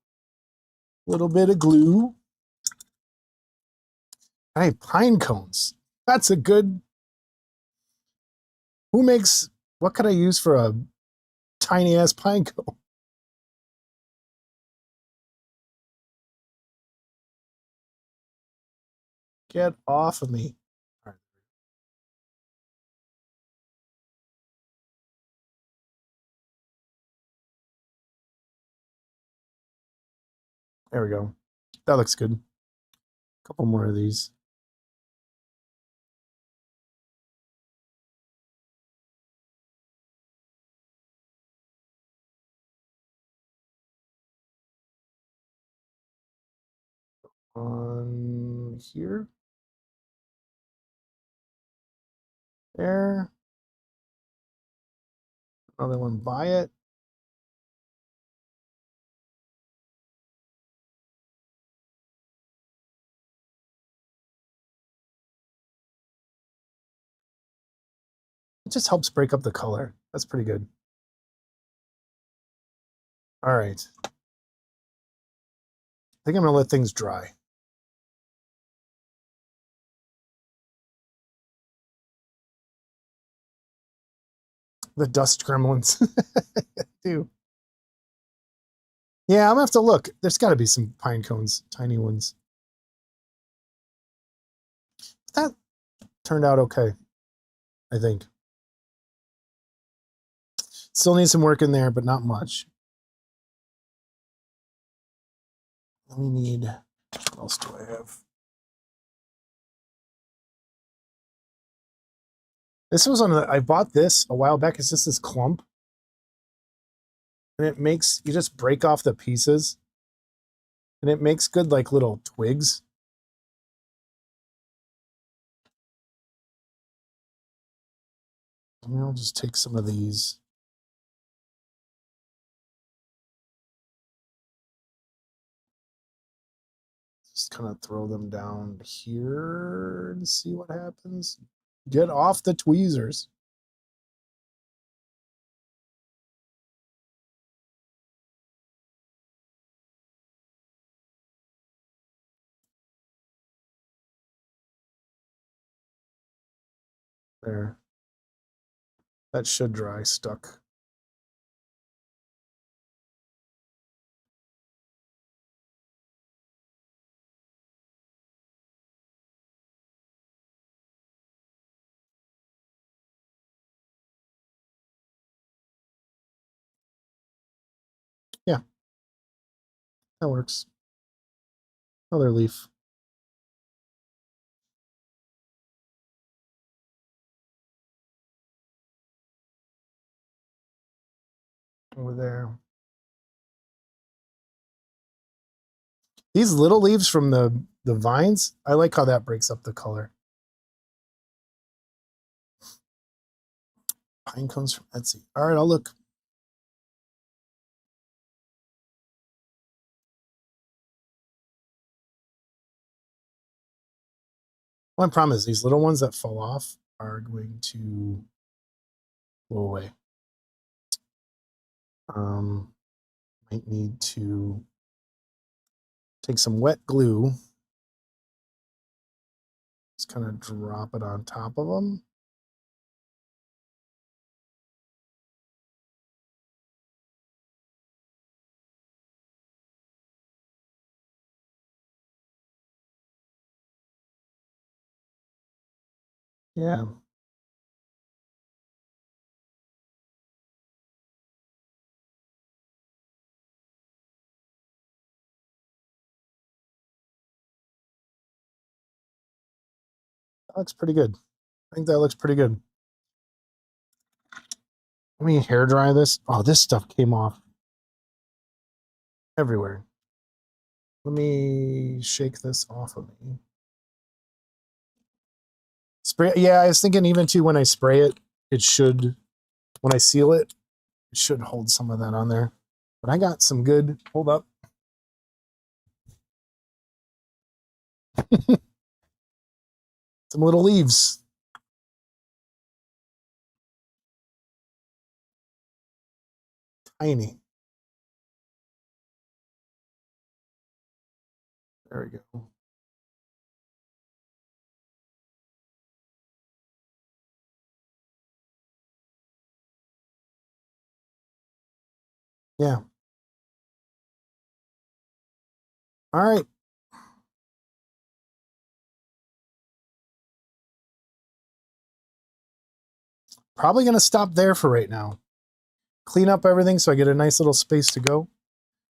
[SPEAKER 1] Little bit of glue. Hey, pine cones. That's a good. Who makes, what could I use for a tiny ass pine cone? Get off of me. All right. There we go. That looks good. A couple more of these. On here. There. Another one by it. It just helps break up the color. That's pretty good. All right. I think I'm going to let things dry. The dust gremlins. Too. Yeah, I'm gonna have to look. There's got to be some pine cones, tiny ones. That turned out okay, I think. Still need some work in there, but not much. We need, what else do I have? This was on I bought this a while back. It's just this clump. And it makes, you just break off the pieces. And it makes good like little twigs. I mean, I'll just take some of these. Just kind of throw them down here and see what happens. Get off the tweezers. There. That should dry stuck. Yeah, that works. Another leaf. Over there. These little leaves from the vines, I like how that breaks up the color. Pine cones from Etsy. All right, I'll look. One problem is these little ones that fall off are going to go away. Might need to take some wet glue. Just kind of drop it on top of them. Yeah. That looks pretty good. I think that looks pretty good. Let me hair dry this. Oh, this stuff came off everywhere. Let me shake this off of me. Spray. Yeah, I was thinking even too when I spray it, it should, when I seal it, it should hold some of that on there. But I got some good, hold up. Some little leaves. Tiny. There we go. Yeah. All right. Probably going to stop there for right now. Clean up everything so I get a nice little space to go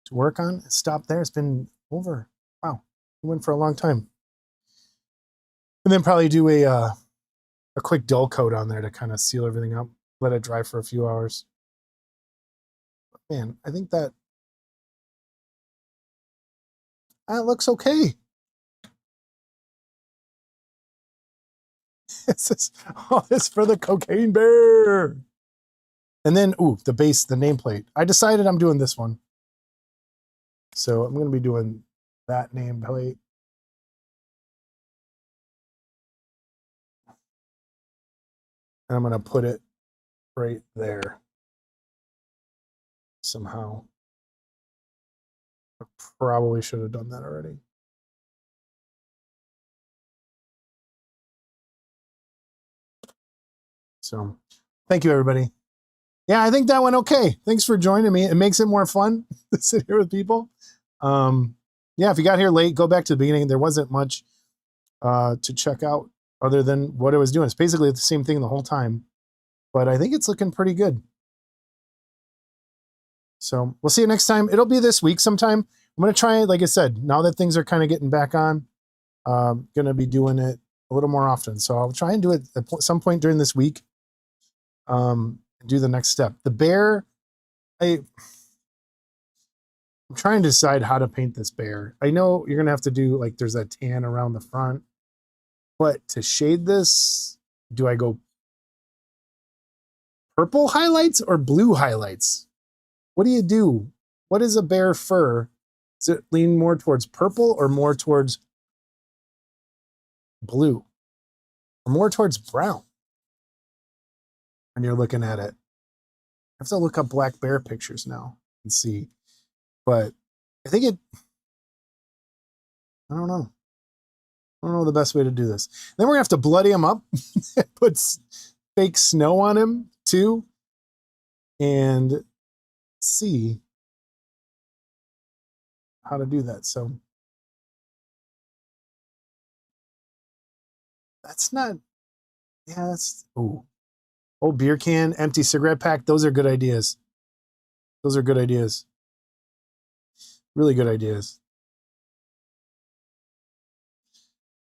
[SPEAKER 1] to work on. Stop there. It's been over. Wow. We went for a long time. And then probably do a quick dull coat on there to kind of seal everything up. Let it dry for a few hours. Man, I think that looks okay. This is all this for the cocaine bear. And then, ooh, the base, the nameplate. I decided I'm doing this one. So I'm going to be doing that nameplate. And I'm going to put it right there somehow. I probably should have done that already. So thank you, everybody. Yeah, I think that went okay. Thanks for joining me. It makes it more fun to sit here with people. Yeah, if you got here late, go back to the beginning. There wasn't much to check out other than what I was doing. It's basically the same thing the whole time, but I think it's looking pretty good. So we'll see you next time. It'll be this week sometime. I'm going to try, like I said, now that things are kind of getting back on, going to be doing it a little more often. So I'll try and do it at some point during this week. Do the next step. The bear, I'm trying to decide how to paint this bear. I know you're going to have to do, like, there's a tan around the front, but to shade this, do I go purple highlights or blue highlights? What do you do? What is a bear fur? Does it lean more towards purple or more towards blue or more towards brown when you're looking at it? I have to look up black bear pictures now and see. But I think I don't know. I don't know the best way to do this. Then we're going to have to bloody him up, put fake snow on him too, and see how to do that. So that's not, yeah, that's, oh, old beer can, empty cigarette pack. Those are good ideas. Those are good ideas. Really good ideas.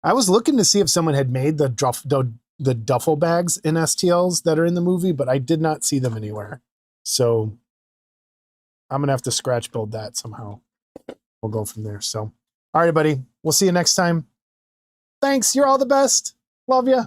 [SPEAKER 1] I was looking to see if someone had made the duffel bags in STLs that are in the movie, but I did not see them anywhere. So I'm going to have to scratch build that somehow. We'll go from there. So, all right, buddy. We'll see you next time. Thanks. You're all the best. Love ya.